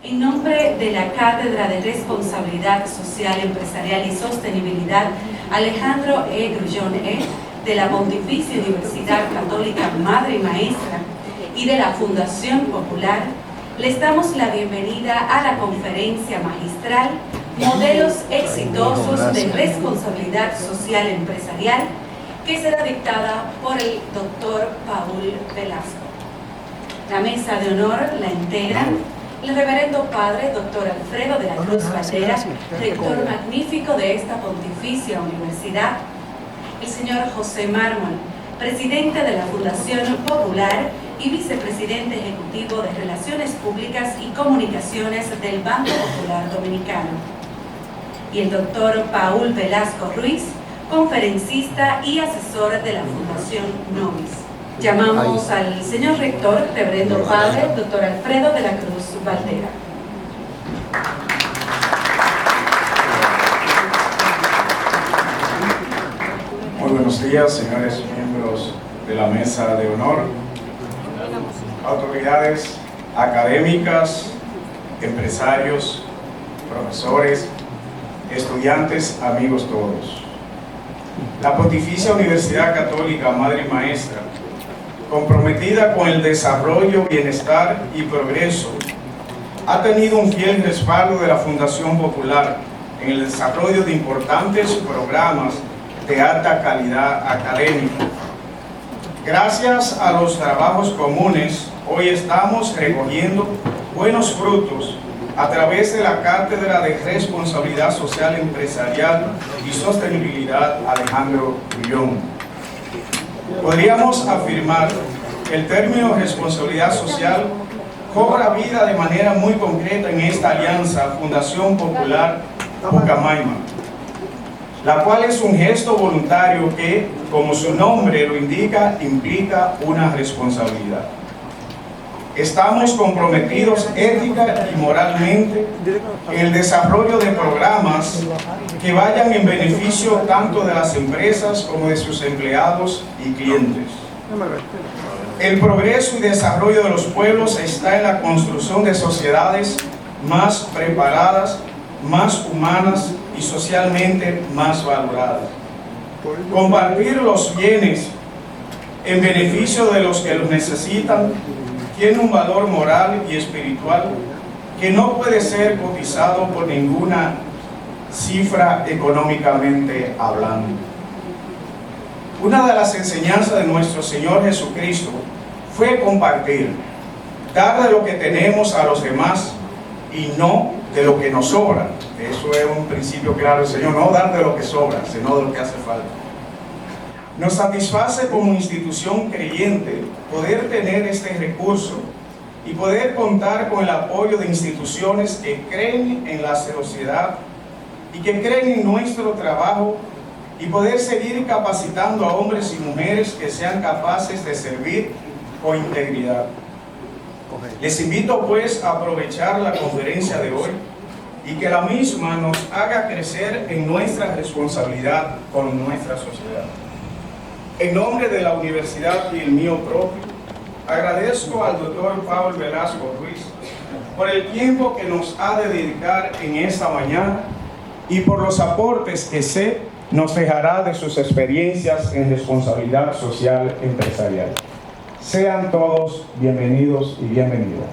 En nombre de la Cátedra de Responsabilidad Social, Empresarial y Sostenibilidad Alejandro E. Grullón de la Pontificia Universidad Católica Madre y Maestra y de la Fundación Popular, les damos la bienvenida a la conferencia magistral Modelos Exitosos de Responsabilidad Social Empresarial, que será dictada por el doctor Paul Velasco. La mesa de honor la integran el reverendo padre Dr. Alfredo de la Cruz Valtera, rector magnífico de esta Pontificia Universidad, el señor José Mármol, presidente de la Fundación Popular y vicepresidente ejecutivo de Relaciones Públicas y Comunicaciones del Banco Popular Dominicano, y el doctor Paul Velasco Ruiz, conferencista y asesor de la Fundación Novis. Llamamos al señor rector, reverendo padre Dr. Alfredo de la Cruz Valtera. Muy buenos días, señores miembros de la mesa de honor, autoridades académicas, empresarios, profesores, estudiantes, amigos todos. La Pontificia Universidad Católica Madre y Maestra, comprometida con el desarrollo, bienestar y progreso, ha tenido un fiel respaldo de la Fundación Popular en el desarrollo de importantes programas de alta calidad académica. Gracias a los trabajos comunes, hoy estamos recogiendo buenos frutos a través de la Cátedra de Responsabilidad Social Empresarial y Sostenibilidad Alejandro Grullón. Podríamos afirmar que el término responsabilidad social cobra vida de manera muy concreta en esta alianza Fundación Popular Pucamaima, la cual es un gesto voluntario que, como su nombre lo indica, implica una responsabilidad. Estamos comprometidos ética y moralmente en el desarrollo de programas que vayan en beneficio tanto de las empresas como de sus empleados y clientes. El progreso y desarrollo de los pueblos está en la construcción de sociedades más preparadas, más humanas y socialmente más valoradas. Compartir los bienes en beneficio de los que los necesitan tiene un valor moral y espiritual que no puede ser cotizado por ninguna cifra económicamente hablando. Una de las enseñanzas de nuestro Señor Jesucristo fue compartir, dar de lo que tenemos a los demás y no de lo que nos sobra. Eso es un principio claro del Señor, no dar de lo que sobra, sino de lo que hace falta. Nos satisface como institución creyente poder tener este recurso y poder contar con el apoyo de instituciones que creen en la sociedad y que creen en nuestro trabajo y poder seguir capacitando a hombres y mujeres que sean capaces de servir con integridad. Les invito pues a aprovechar la conferencia de hoy y que la misma nos haga crecer en nuestra responsabilidad con nuestra sociedad. En nombre de la universidad y el mío propio, agradezco al doctor Paul Velasco Ruiz por el tiempo que nos ha de dedicar en esta mañana y por los aportes que sé nos dejará de sus experiencias en responsabilidad social empresarial. Sean todos bienvenidos y bienvenidas.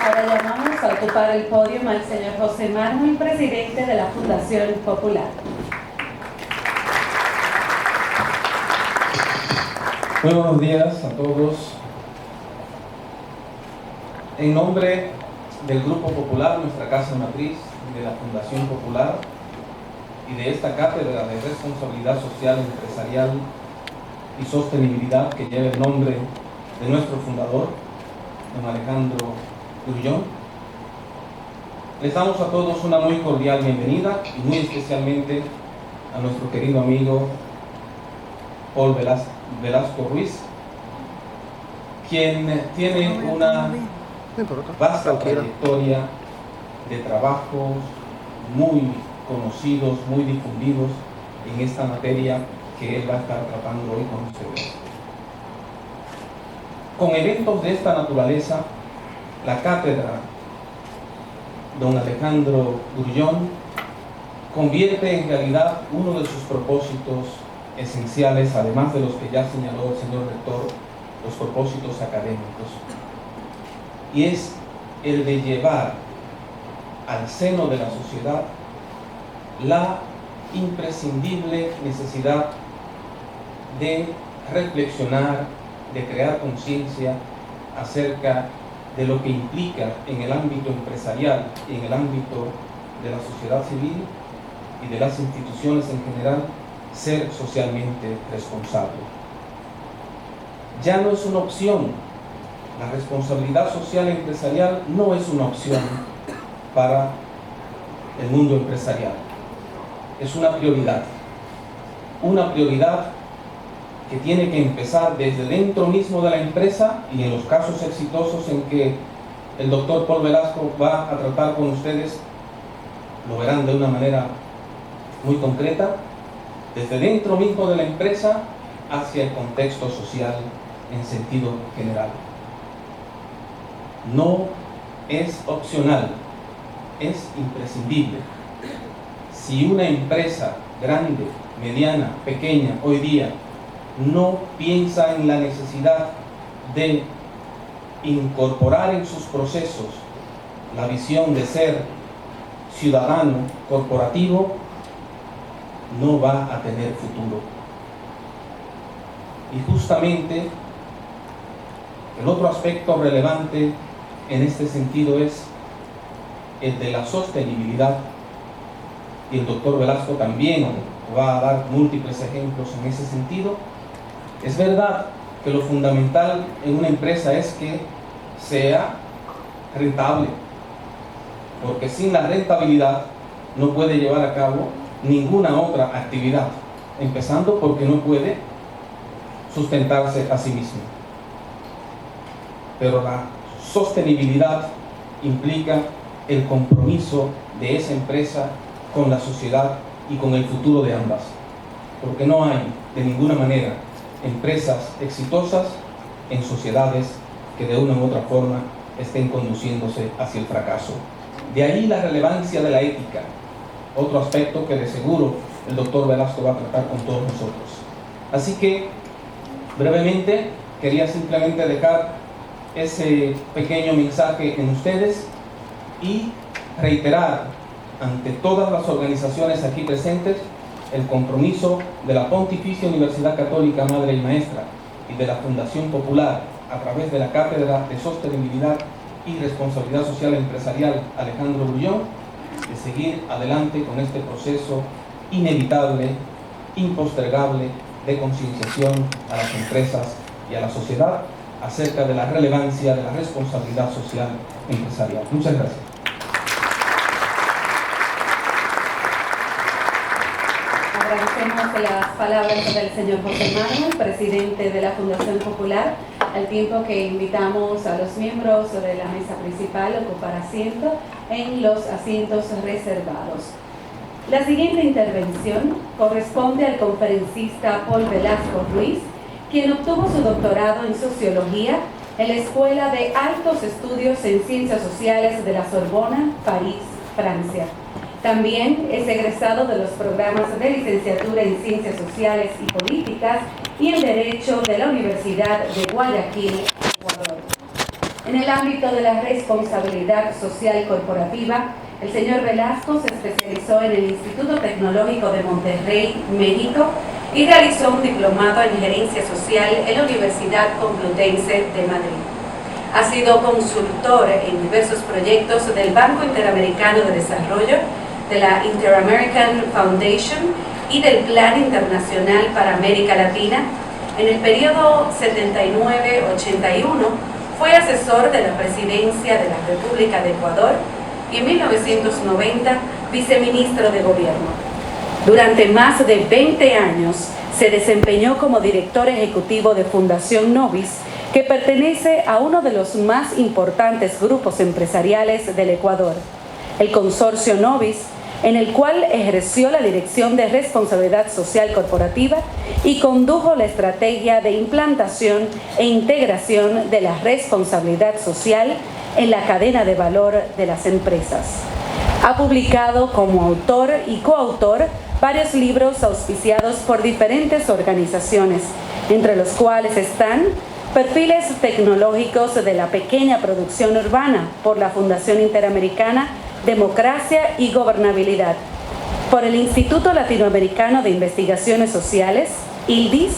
Ahora llamamos a ocupar el podio al señor José Mármol, presidente de la Fundación Popular. Muy buenos días a todos. En nombre del Grupo Popular, nuestra casa matriz, de la Fundación Popular y de esta Cátedra de Responsabilidad Social Empresarial y Sostenibilidad que lleva el nombre de nuestro fundador, don Alejandro Grullón, les damos a todos una muy cordial bienvenida y muy especialmente a nuestro querido amigo Paul Velasco Ruiz, quien tiene una vasta trayectoria de trabajos muy conocidos, muy difundidos en esta materia que él va a estar tratando hoy con ustedes. Con eventos de esta naturaleza, la cátedra Don Alejandro Grullón convierte en realidad uno de sus propósitos esenciales, además de los que ya señaló el señor rector, los propósitos académicos, y es el de llevar al seno de la sociedad la imprescindible necesidad de reflexionar, de crear conciencia acerca de lo que implica en el ámbito empresarial y en el ámbito de la sociedad civil y de las instituciones en general, ser socialmente responsable. Ya no es una opción, la responsabilidad social empresarial no es una opción para el mundo empresarial, es una prioridad que tiene que empezar desde dentro mismo de la empresa, y en los casos exitosos en que el doctor Paul Velasco va a tratar con ustedes, lo verán de una manera muy concreta, desde dentro mismo de la empresa hacia el contexto social en sentido general. No es opcional, es imprescindible. Si una empresa grande, mediana, pequeña, hoy día, no piensa en la necesidad de incorporar en sus procesos la visión de ser ciudadano corporativo, no va a tener futuro. Y justamente el otro aspecto relevante en este sentido es el de la sostenibilidad, y el doctor Velasco también va a dar múltiples ejemplos en ese sentido. Es verdad que lo fundamental en una empresa es que sea rentable, porque sin la rentabilidad no puede llevar a cabo ninguna otra actividad, empezando porque no puede sustentarse a sí mismo. Pero la sostenibilidad implica el compromiso de esa empresa con la sociedad y con el futuro de ambas, porque no hay de ninguna manera empresas exitosas en sociedades que de una u otra forma estén conduciéndose hacia el fracaso. De ahí la relevancia de la ética, otro aspecto que de seguro el doctor Velasco va a tratar con todos nosotros. Así que, brevemente, quería simplemente dejar ese pequeño mensaje en ustedes y reiterar ante todas las organizaciones aquí presentes el compromiso de la Pontificia Universidad Católica Madre y Maestra y de la Fundación Popular a través de la Cátedra de Sostenibilidad y Responsabilidad Social Empresarial Alejandro Grullón, de seguir adelante con este proceso inevitable, impostergable de concienciación a las empresas y a la sociedad acerca de la relevancia de la responsabilidad social empresarial. Muchas gracias. Agradecemos las palabras del señor José Manuel, presidente de la Fundación Popular, al tiempo que invitamos a los miembros de la mesa principal a ocupar asiento en los asientos reservados. La siguiente intervención corresponde al conferencista Paul Velasco Ruiz, quien obtuvo su doctorado en Sociología en la Escuela de Altos Estudios en Ciencias Sociales de la Sorbona, París, Francia. También es egresado de los programas de licenciatura en Ciencias Sociales y Políticas y en Derecho de la Universidad de Guayaquil, Ecuador. En el ámbito de la responsabilidad social corporativa, el señor Velasco se especializó en el Instituto Tecnológico de Monterrey, México, y realizó un diplomado en Gerencia Social en la Universidad Complutense de Madrid. Ha sido consultor en diversos proyectos del Banco Interamericano de Desarrollo, de la Inter-American Foundation y del Plan Internacional para América Latina. En el periodo 79-81 fue asesor de la Presidencia de la República de Ecuador y en 1990 viceministro de Gobierno. Durante más de 20 años se desempeñó como director ejecutivo de Fundación Novis, que pertenece a uno de los más importantes grupos empresariales del Ecuador. El Consorcio Novis en el cual ejerció la dirección de responsabilidad social corporativa y condujo la estrategia de implantación e integración de la responsabilidad social en la cadena de valor de las empresas. Ha publicado como autor y coautor varios libros auspiciados por diferentes organizaciones, entre los cuales están Perfiles tecnológicos de la pequeña producción urbana por la Fundación Interamericana Democracia y Gobernabilidad, por el Instituto Latinoamericano de Investigaciones Sociales, ILDIS,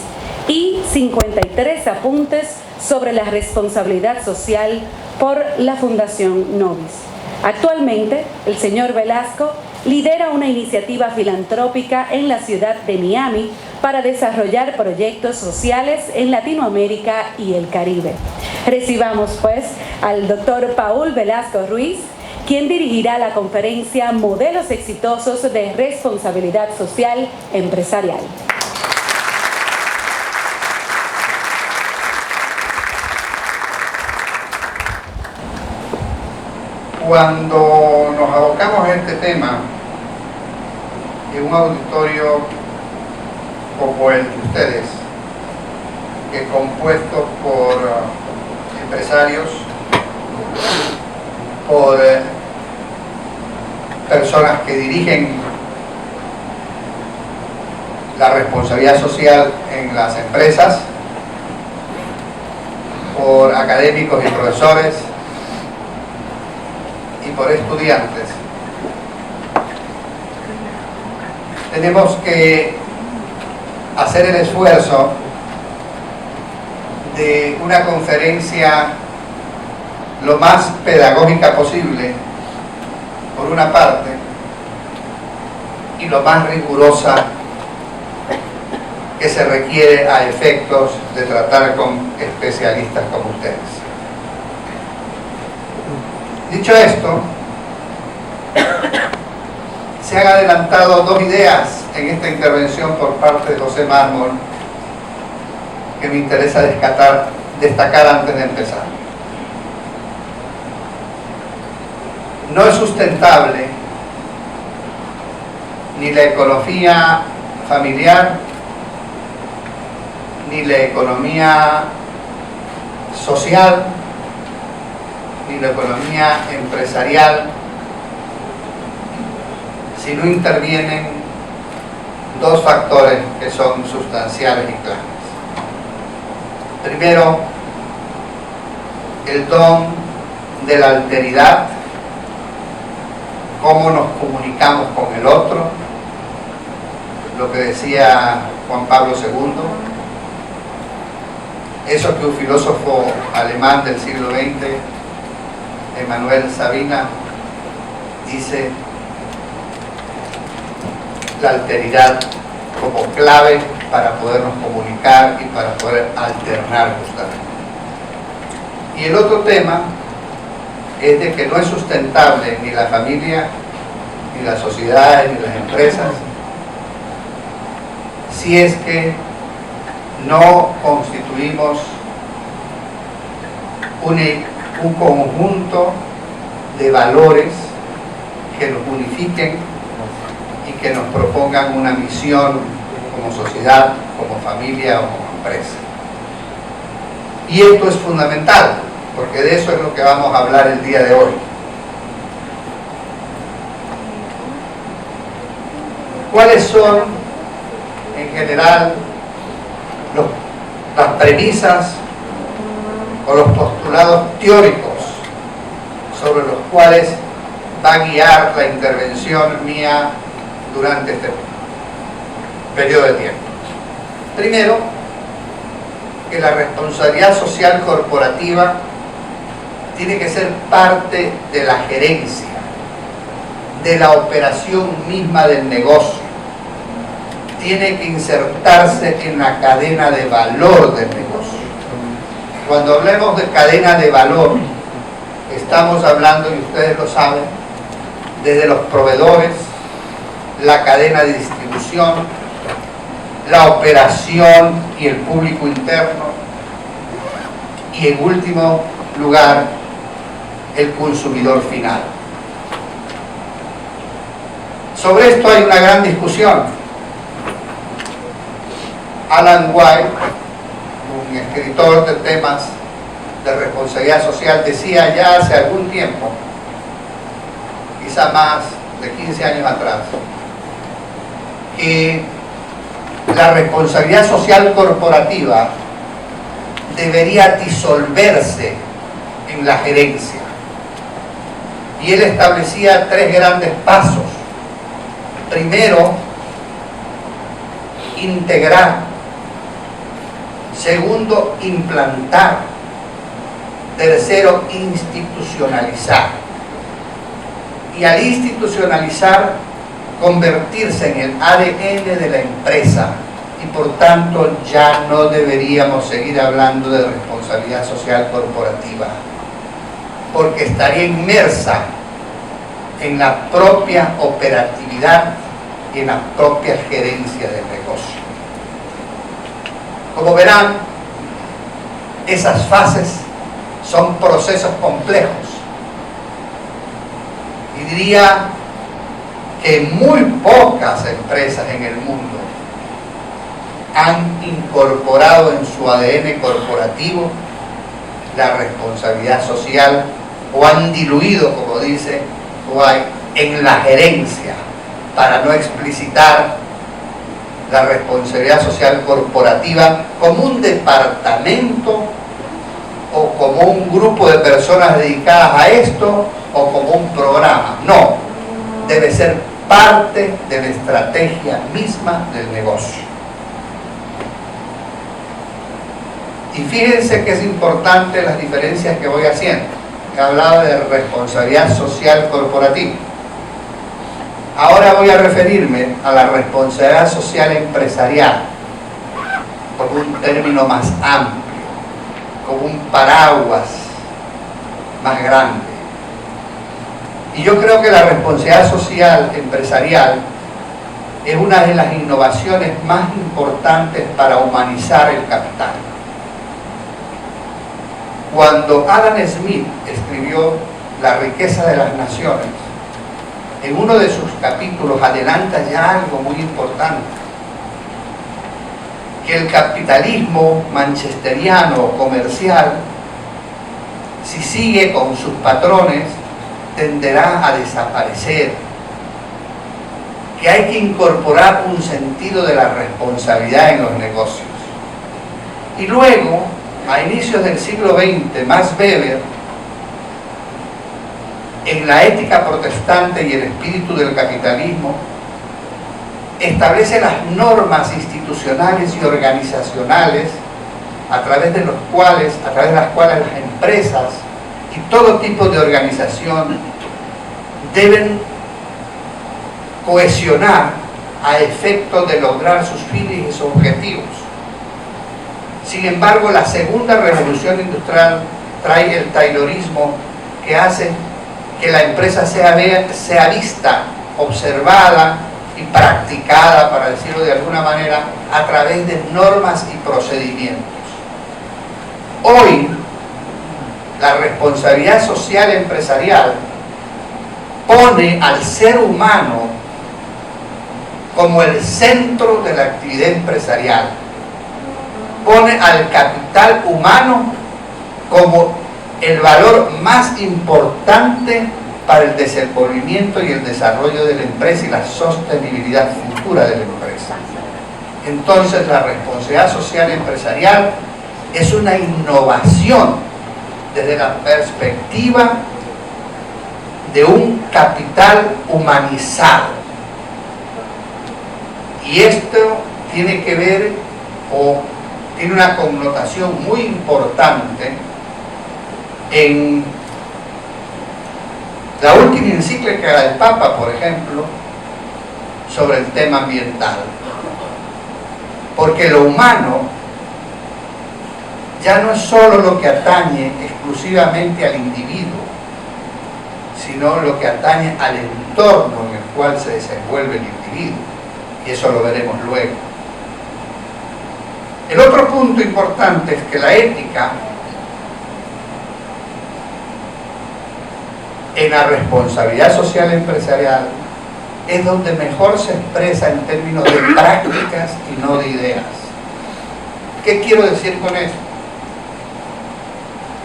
y 53 apuntes sobre la responsabilidad social por la Fundación Nobis. Actualmente, el señor Velasco lidera una iniciativa filantrópica en la ciudad de Miami para desarrollar proyectos sociales en Latinoamérica y el Caribe. Recibamos pues al doctor Paul Velasco Ruiz, quien dirigirá la conferencia Modelos Exitosos de Responsabilidad Social Empresarial. Cuando nos abocamos a este tema en un auditorio como el de ustedes, que es compuesto por empresarios, por personas que dirigen la responsabilidad social en las empresas, por académicos y profesores, y por estudiantes, tenemos que hacer el esfuerzo de una conferencia lo más pedagógica posible, por una parte, y lo más rigurosa que se requiere a efectos de tratar con especialistas como ustedes. Dicho esto, se han adelantado dos ideas en esta intervención por parte de José Mármol que me interesa destacar antes de empezar. No es sustentable ni la economía familiar ni la economía social ni la economía empresarial si no intervienen dos factores que son sustanciales y claves. Primero, el don de la alteridad, cómo nos comunicamos con el otro, lo que decía Juan Pablo II, eso que un filósofo alemán del siglo XX, Emanuel Sabina, dice: la alteridad como clave para podernos comunicar y para poder alternar justamente. Y el otro tema es de que no es sustentable ni la familia, ni las sociedades, ni las empresas, si es que no constituimos un conjunto de valores que nos unifiquen y que nos propongan una misión como sociedad, como familia o como empresa. Y esto es fundamental, porque de eso es lo que vamos a hablar el día de hoy. ¿Cuáles son, en general, las premisas o los postulados teóricos sobre los cuales va a guiar la intervención mía durante este periodo de tiempo? Primero, que la responsabilidad social corporativa tiene que ser parte de la gerencia, de la operación misma del negocio. Tiene que insertarse en la cadena de valor del negocio. Cuando hablemos de cadena de valor, estamos hablando, y ustedes lo saben, desde los proveedores, la cadena de distribución, la operación y el público interno, y en último lugar, el consumidor final. Sobre esto hay una gran discusión. Alan White, un escritor de temas de responsabilidad social, decía ya hace algún tiempo, quizá más de 15 años atrás, que la responsabilidad social corporativa debería disolverse en la gerencia. Y él establecía 3 grandes pasos. Primero, integrar. Segundo, implantar. Tercero, institucionalizar. Y al institucionalizar, convertirse en el ADN de la empresa. Y por tanto ya no deberíamos seguir hablando de responsabilidad social corporativa, porque estaría inmersa en la propia operatividad y en la propia gerencia del negocio. Como verán, esas fases son procesos complejos y diría que muy pocas empresas en el mundo han incorporado en su ADN corporativo la responsabilidad social o han diluido, como dice White, en la gerencia para no explicitar la responsabilidad social corporativa como un departamento o como un grupo de personas dedicadas a esto o como un programa. No, debe ser parte de la estrategia misma del negocio. Y fíjense que es importante las diferencias que voy haciendo. He hablado de responsabilidad social corporativa. Ahora voy a referirme a la responsabilidad social empresarial como un término más amplio, como un paraguas más grande. Y yo creo que la responsabilidad social empresarial es una de las innovaciones más importantes para humanizar el capital. Cuando Adam Smith escribió La riqueza de las naciones, en uno de sus capítulos adelanta ya algo muy importante, que el capitalismo manchesteriano comercial, si sigue con sus patrones, tenderá a desaparecer, que hay que incorporar un sentido de la responsabilidad en los negocios. Y luego, a inicios del siglo XX, Max Weber, en La ética protestante y el espíritu del capitalismo, establece las normas institucionales y organizacionales a través de las cuales las empresas y todo tipo de organización deben cohesionar a efecto de lograr sus fines y sus objetivos. Sin embargo, la segunda revolución industrial trae el taylorismo, que hace que la empresa sea vista, observada y practicada, para decirlo de alguna manera, a través de normas y procedimientos. Hoy, la responsabilidad social empresarial pone al ser humano como el centro de la actividad empresarial, pone al capital humano como el valor más importante para el desenvolvimiento y el desarrollo de la empresa y la sostenibilidad futura de la empresa. Entonces, la responsabilidad social empresarial es una innovación desde la perspectiva de un capital humanizado. Y esto tiene que ver, o tiene una connotación muy importante en la última encíclica del Papa, por ejemplo, sobre el tema ambiental. Porque lo humano ya no es solo lo que atañe exclusivamente al individuo, sino lo que atañe al entorno en el cual se desenvuelve el individuo. Y eso lo veremos luego. El otro punto importante es que la ética en la responsabilidad social empresarial es donde mejor se expresa en términos de prácticas y no de ideas. ¿Qué quiero decir con esto?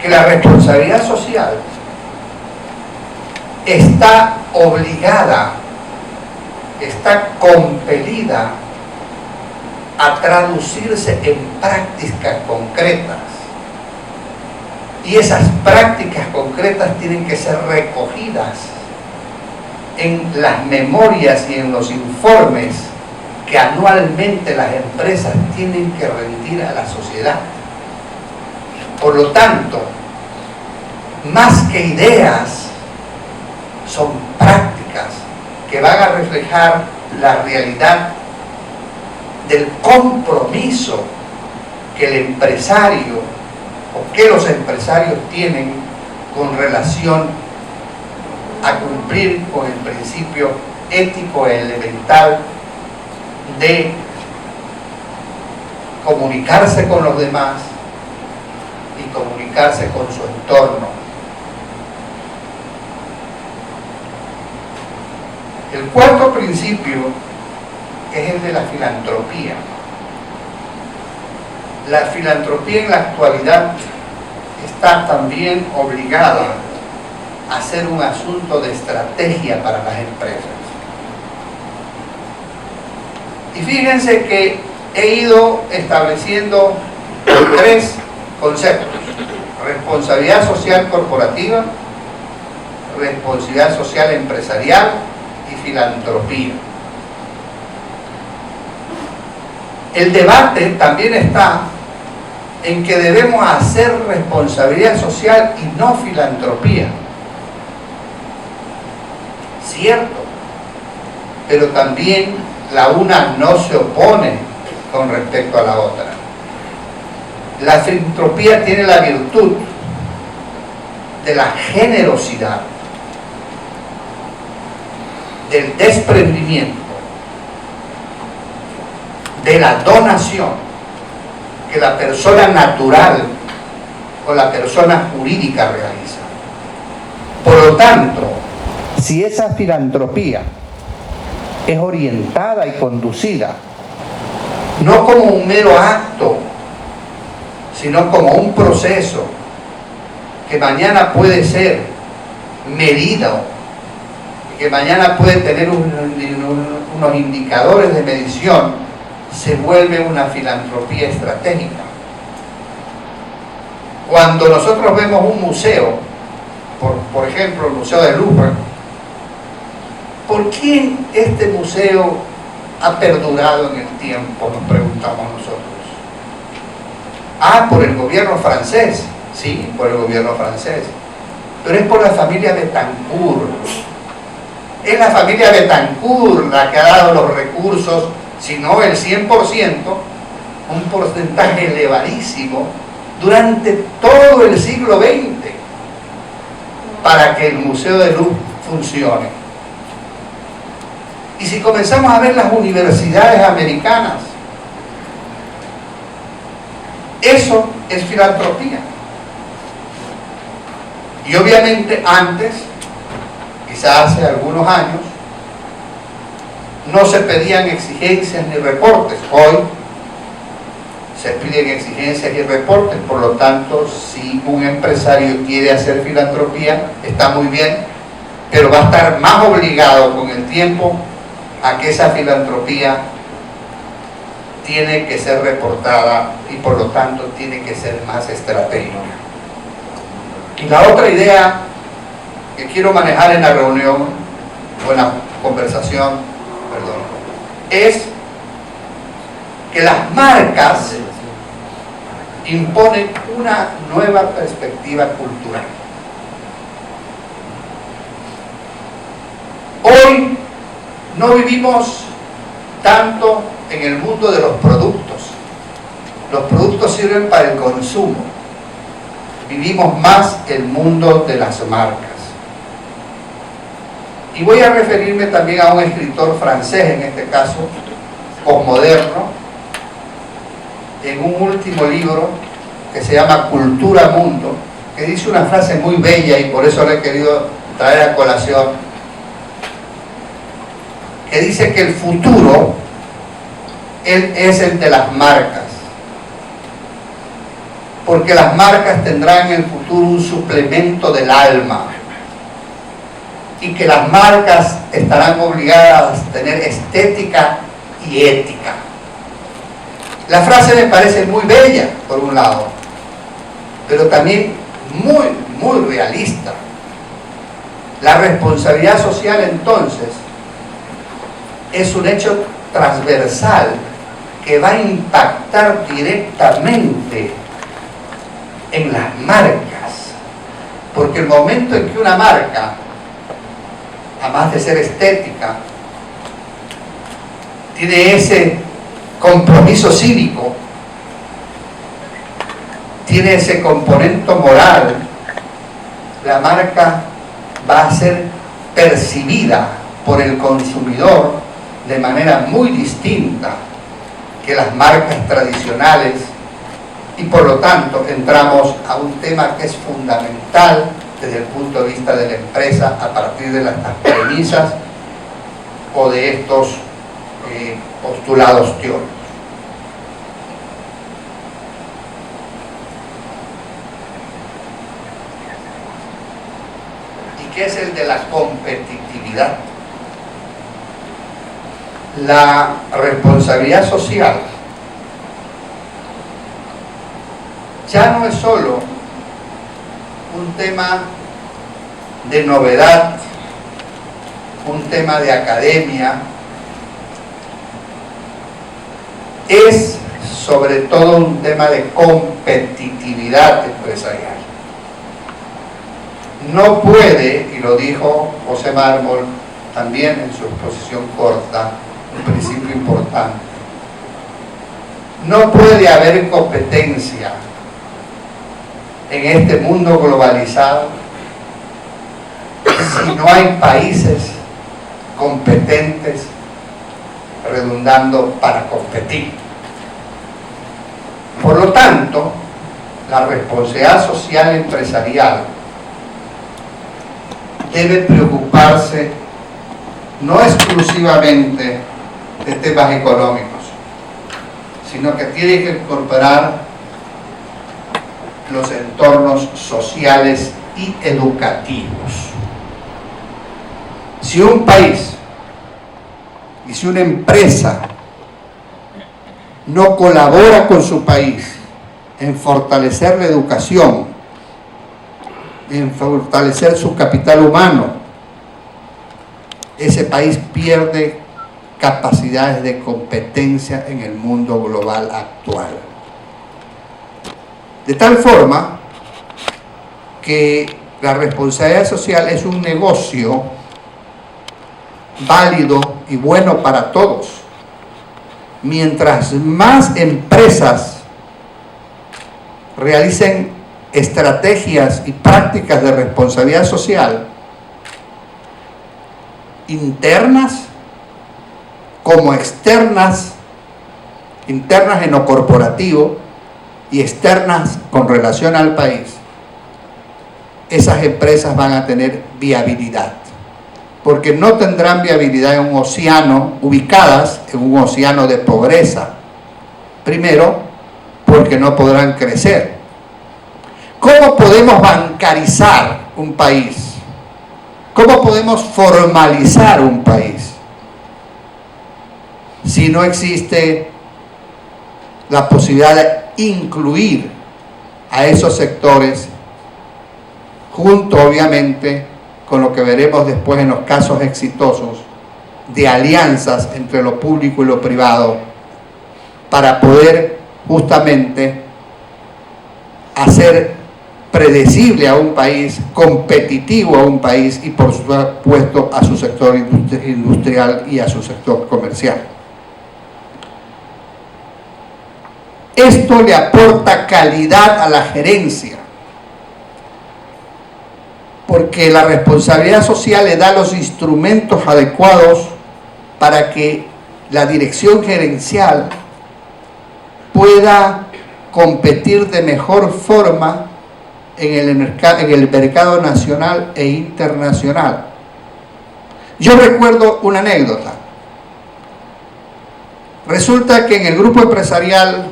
Que la responsabilidad social está obligada, está compelida a traducirse en prácticas concretas. Y esas prácticas concretas tienen que ser recogidas en las memorias y en los informes que anualmente las empresas tienen que rendir a la sociedad. Por lo tanto, más que ideas, son prácticas que van a reflejar la realidad del compromiso que el empresario o que los empresarios tienen con relación a cumplir con el principio ético e elemental de comunicarse con los demás y comunicarse con su entorno. El cuarto principio es el de la filantropía. La filantropía en la actualidad está también obligada a ser un asunto de estrategia para las empresas. Y fíjense que he ido estableciendo 3 conceptos: responsabilidad social corporativa, responsabilidad social empresarial y filantropía. El debate también está en que debemos hacer responsabilidad social y no filantropía. Cierto, pero también la una no se opone con respecto a la otra. La filantropía tiene la virtud de la generosidad, del desprendimiento, de la donación que la persona natural o la persona jurídica realiza. Por lo tanto, si esa filantropía es orientada y conducida no como un mero acto, sino como un proceso que mañana puede ser medido, que mañana puede tener unos indicadores de medición, se vuelve una filantropía estratégica. Cuando nosotros vemos un museo, por ejemplo el Museo del Louvre, ¿por qué este museo ha perdurado en el tiempo?, nos preguntamos nosotros. Por el gobierno francés. Sí, por el gobierno francés, pero es por la familia Bettencourt. Es la familia Bettencourt la que ha dado los recursos, si no el 100%, un porcentaje elevadísimo durante todo el siglo XX para que el Museo del Louvre funcione. Y si comenzamos a ver las universidades americanas, eso es filantropía. Y obviamente antes, quizás hace algunos años, no se pedían exigencias ni reportes. Hoy se piden exigencias y reportes. Por lo tanto, si un empresario quiere hacer filantropía, está muy bien, pero va a estar más obligado con el tiempo a que esa filantropía tiene que ser reportada y por lo tanto tiene que ser más estratégica. Y la otra idea que quiero manejar en la reunión o en la conversación, es que las marcas imponen una nueva perspectiva cultural. Hoy no vivimos tanto en el mundo de los productos. Los productos sirven para el consumo. Vivimos más el mundo de las marcas. Y voy a referirme también a un escritor francés, en este caso, posmoderno, en un último libro que se llama Cultura Mundo, que dice una frase muy bella y por eso la he querido traer a colación. que dice que el futuro es el de las marcas, porque las marcas tendrán en el futuro un suplemento del alma, y que las marcas estarán obligadas a tener estética y ética. La frase me parece muy bella, por un lado, pero también muy realista. La responsabilidad social, entonces, es un hecho transversal que va a impactar directamente en las marcas, porque el momento en que una marca, además de ser estética, tiene ese compromiso cívico, tiene ese componente moral, la marca va a ser percibida por el consumidor de manera muy distinta que las marcas tradicionales, y por lo tanto entramos a un tema que es fundamental desde el punto de vista de la empresa a partir de estas premisas o de estos postulados teóricos. ¿Y qué es el de la competitividad? La responsabilidad social ya no es solo un tema de novedad, un tema de academia, es sobre todo un tema de competitividad empresarial. No puede, y lo dijo José Mármol también en su exposición corta, un principio importante, no puede haber competencia en este mundo globalizado si no hay países competentes redundando para competir. Por lo tanto, la responsabilidad social empresarial debe preocuparse no exclusivamente de temas económicos, sino que tiene que incorporar los entornos sociales y educativos. Si un país y si una empresa no colabora con su país en fortalecer la educación, en fortalecer su capital humano, ese país pierde capacidades de competencia en el mundo global actual. De tal forma que la responsabilidad social es un negocio válido y bueno para todos. Mientras más empresas realicen estrategias y prácticas de responsabilidad social, internas como externas, internas en lo corporativo y externas con relación al país, esas empresas van a tener viabilidad, porque no tendrán viabilidad en un océano, ubicadas en un océano de pobreza. Primero, porque no podrán crecer. ¿Cómo podemos bancarizar un país? ¿Cómo podemos formalizar un país si no existe la posibilidad de incluir a esos sectores junto, obviamente, con lo que veremos después en los casos exitosos de alianzas entre lo público y lo privado para poder justamente hacer predecible a un país, competitivo a un país y por supuesto a su sector industrial y a su sector comercial. Esto le aporta calidad a la gerencia, porque la responsabilidad social le da los instrumentos adecuados para que la dirección gerencial pueda competir de mejor forma en el mercado nacional e internacional. Yo recuerdo una anécdota. Resulta que en el grupo empresarial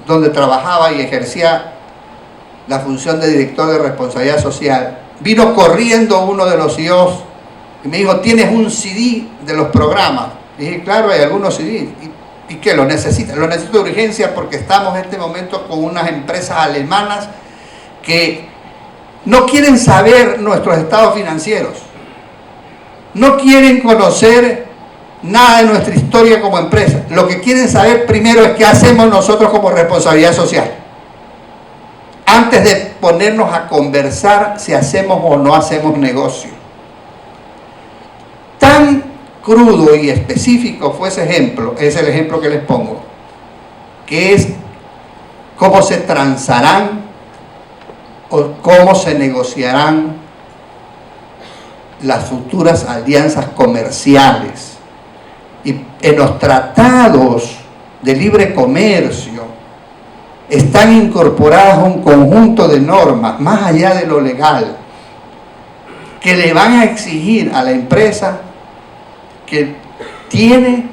donde trabajaba y ejercía la función de director de responsabilidad social, vino corriendo uno de los CEOs y me dijo: ¿tienes un CD de los programas? Y dije: claro, hay algunos CD. ¿Y qué? ¿Lo necesitas? Lo necesito de urgencia porque estamos en este momento con unas empresas alemanas que no quieren saber nuestros estados financieros, no quieren conocer nada de nuestra historia como empresa. Lo que quieren saber primero es qué hacemos nosotros como responsabilidad social, antes de ponernos a conversar si hacemos o no hacemos negocio. Tan crudo y específico fue ese ejemplo, es el ejemplo que les pongo, que es cómo se transarán o cómo se negociarán las futuras alianzas comerciales. Y en los tratados de libre comercio están incorporadas un conjunto de normas, más allá de lo legal, que le van a exigir a la empresa que tiene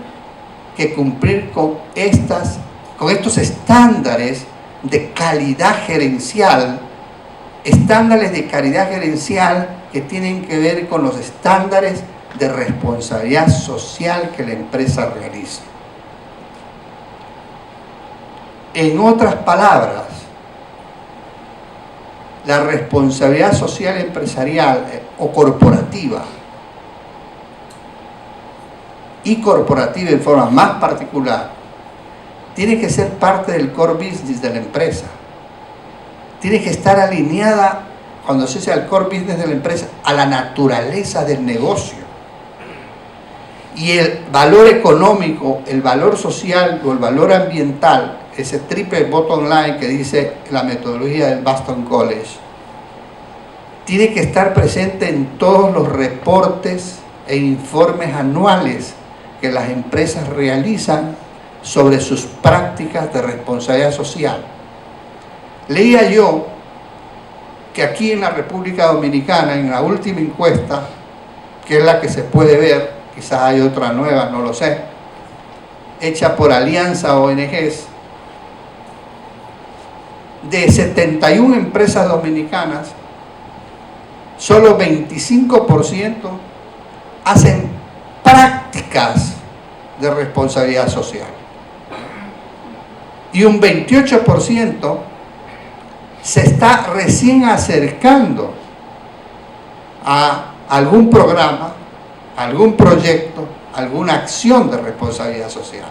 que cumplir con estos estándares de calidad gerencial, que tienen que ver con los estándares de responsabilidad social que la empresa realiza. En otras palabras, la responsabilidad social empresarial o corporativa, y corporativa en forma más particular, tiene que ser parte del core business de la empresa. Tiene que estar alineada, cuando se dice al core business de la empresa, a la naturaleza del negocio. Y el valor económico, el valor social o el valor ambiental, ese triple bottom line que dice la metodología del Boston College, tiene que estar presente en todos los reportes e informes anuales que las empresas realizan sobre sus prácticas de responsabilidad social. Leía yo que aquí en la República Dominicana, en la última encuesta, que es la que se puede ver, quizás hay otra nueva, no lo sé, hecha por Alianza ONGs, de 71 empresas dominicanas, solo 25% hacen prácticas de responsabilidad social. Y un 28% se está recién acercando a algún programa, algún proyecto, alguna acción de responsabilidad social.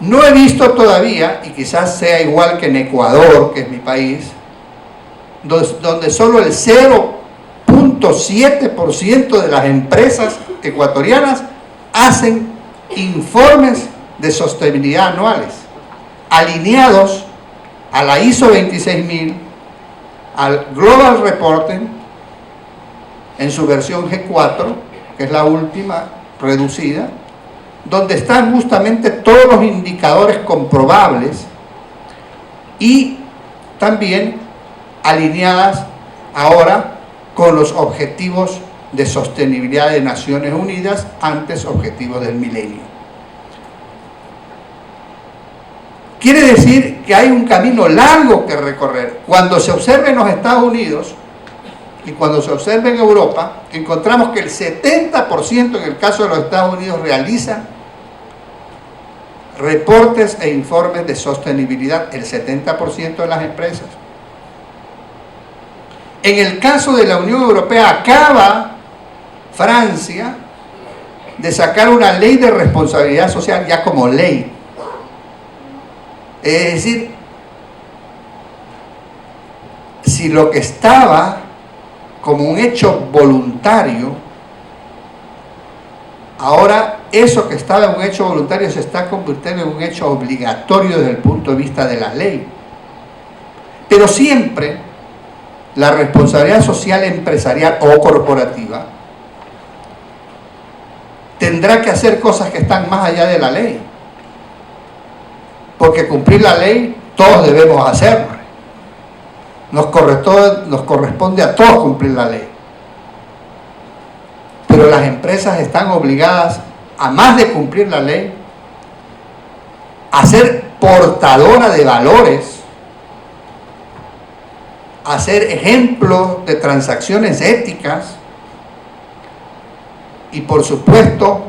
No he visto todavía, y quizás sea igual que en Ecuador, que es mi país, donde solo el 0.7% de las empresas ecuatorianas hacen informes de sostenibilidad anuales, alineados a la ISO 26000, al Global Reporting, en su versión G4, que es la última reducida, donde están justamente todos los indicadores comprobables y también alineadas ahora con los objetivos de sostenibilidad de Naciones Unidas, antes objetivos del milenio. Quiere decir que hay un camino largo que recorrer. Cuando se observa en los Estados Unidos y cuando se observa en Europa, encontramos que el 70% en el caso de los Estados Unidos realiza reportes e informes de sostenibilidad, el 70% de las empresas. En el caso de la Unión Europea, acaba Francia de sacar una ley de responsabilidad social ya como ley. Es decir, si lo que estaba como un hecho voluntario, ahora eso que estaba en un hecho voluntario se está convirtiendo en un hecho obligatorio desde el punto de vista de la ley. Pero siempre la responsabilidad social empresarial o corporativa tendrá que hacer cosas que están más allá de la ley. Porque cumplir la ley todos debemos hacerlo. Nos corresponde a todos cumplir la ley. Pero las empresas están obligadas a más de cumplir la ley, a ser portadora de valores, a ser ejemplo de transacciones éticas y, por supuesto,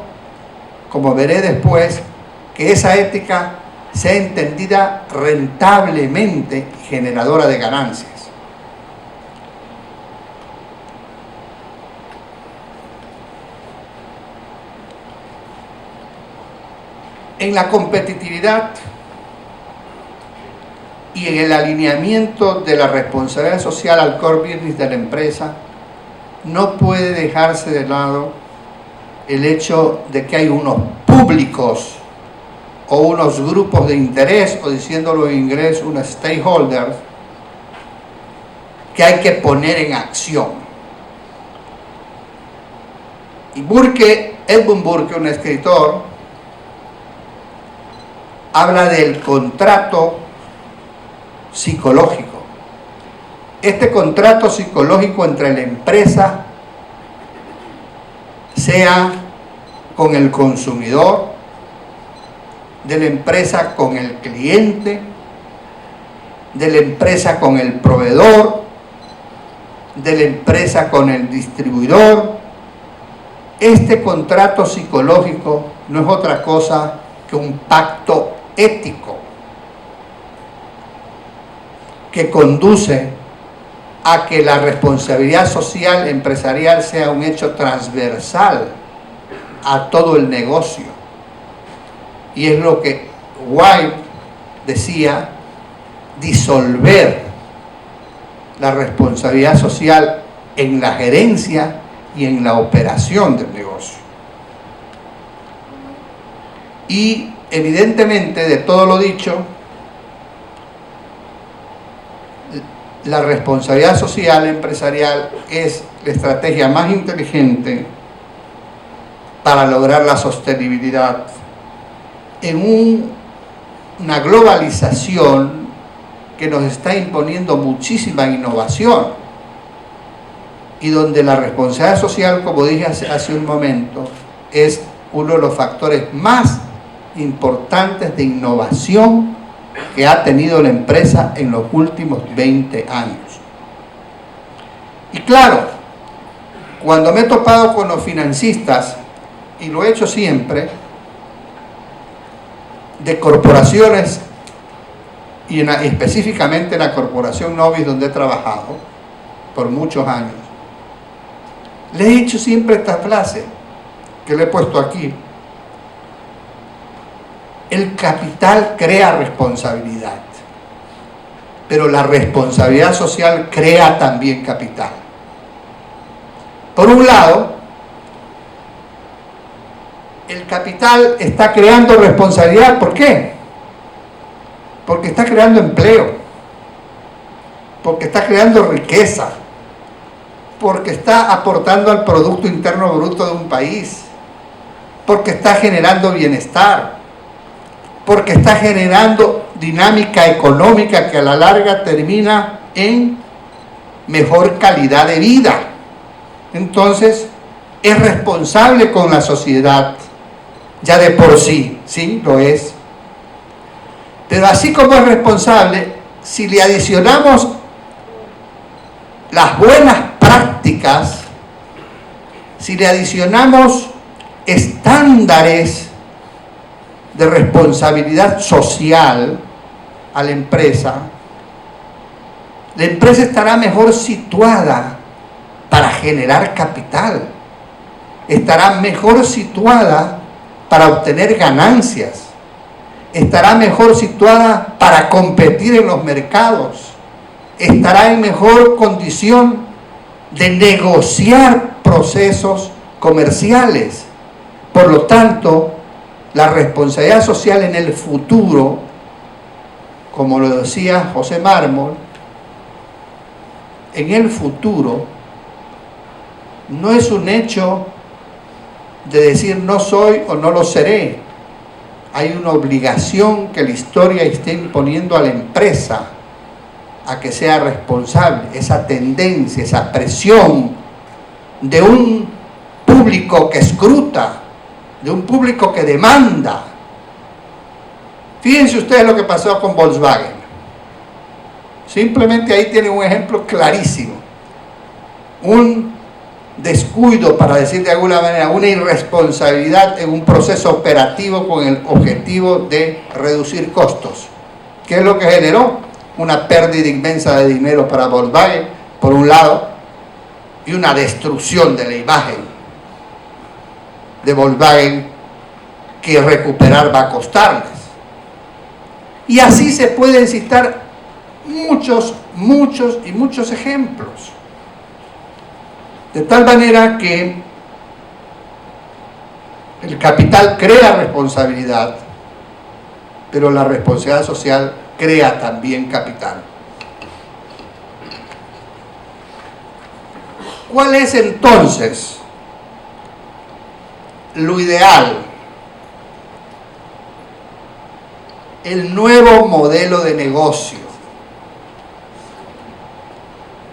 como veré después, que esa ética sea entendida rentablemente y generadora de ganancias. En la competitividad y en el alineamiento de la responsabilidad social al core business de la empresa, no puede dejarse de lado el hecho de que hay unos públicos o unos grupos de interés, o diciéndolo en inglés, unos stakeholders, que hay que poner en acción. Y Edmund Burke, un escritor, habla del contrato psicológico. Este contrato psicológico entre la empresa, sea con el consumidor, de la empresa con el cliente, de la empresa con el proveedor, de la empresa con el distribuidor. Este contrato psicológico no es otra cosa que un pacto ético que conduce a que la responsabilidad social empresarial sea un hecho transversal a todo el negocio. Y es lo que White decía, disolver la responsabilidad social en la gerencia y en la operación del negocio. Y evidentemente, de todo lo dicho, la responsabilidad social empresarial es la estrategia más inteligente para lograr la sostenibilidad en una globalización que nos está imponiendo muchísima innovación y donde la responsabilidad social, como dije hace un momento, es uno de los factores más importantes de innovación que ha tenido la empresa en los últimos 20 años. Y claro, cuando me he topado con los financistas, y lo he hecho siempre, de corporaciones, y específicamente en la corporación Novis, donde he trabajado por muchos años, le he dicho siempre esta frase que le he puesto aquí: el capital crea responsabilidad, pero la responsabilidad social crea también capital. Por un lado, el capital está creando responsabilidad. ¿Por qué? Porque está creando empleo, porque está creando riqueza, porque está aportando al Producto Interno Bruto de un país, porque está generando bienestar, porque está generando dinámica económica que a la larga termina en mejor calidad de vida. Entonces, es responsable con la sociedad, ya de por sí, sí, lo es. Pero así como es responsable, si le adicionamos las buenas prácticas, si le adicionamos estándares de responsabilidad social a la empresa estará mejor situada para generar capital, estará mejor situada para obtener ganancias, estará mejor situada para competir en los mercados, estará en mejor condición de negociar procesos comerciales. Por lo tanto, la responsabilidad social en el futuro, como lo decía José Mármol, en el futuro no es un hecho de decir no soy o no lo seré. Hay una obligación que la historia esté imponiendo a la empresa a que sea responsable. Esa tendencia, esa presión de un público que escruta de un público que demanda. Fíjense ustedes lo que pasó con Volkswagen. Simplemente ahí tienen un ejemplo clarísimo. Un descuido, para decir de alguna manera, una irresponsabilidad en un proceso operativo con el objetivo de reducir costos. ¿Qué es lo que generó? Una pérdida inmensa de dinero para Volkswagen, por un lado, y una destrucción de la imagen de Volkswagen que recuperar va a costarles. Y así se pueden citar muchos ejemplos. De tal manera que el capital crea responsabilidad, pero la responsabilidad social crea también capital. ¿Cuál es entonces lo ideal? El nuevo modelo de negocio.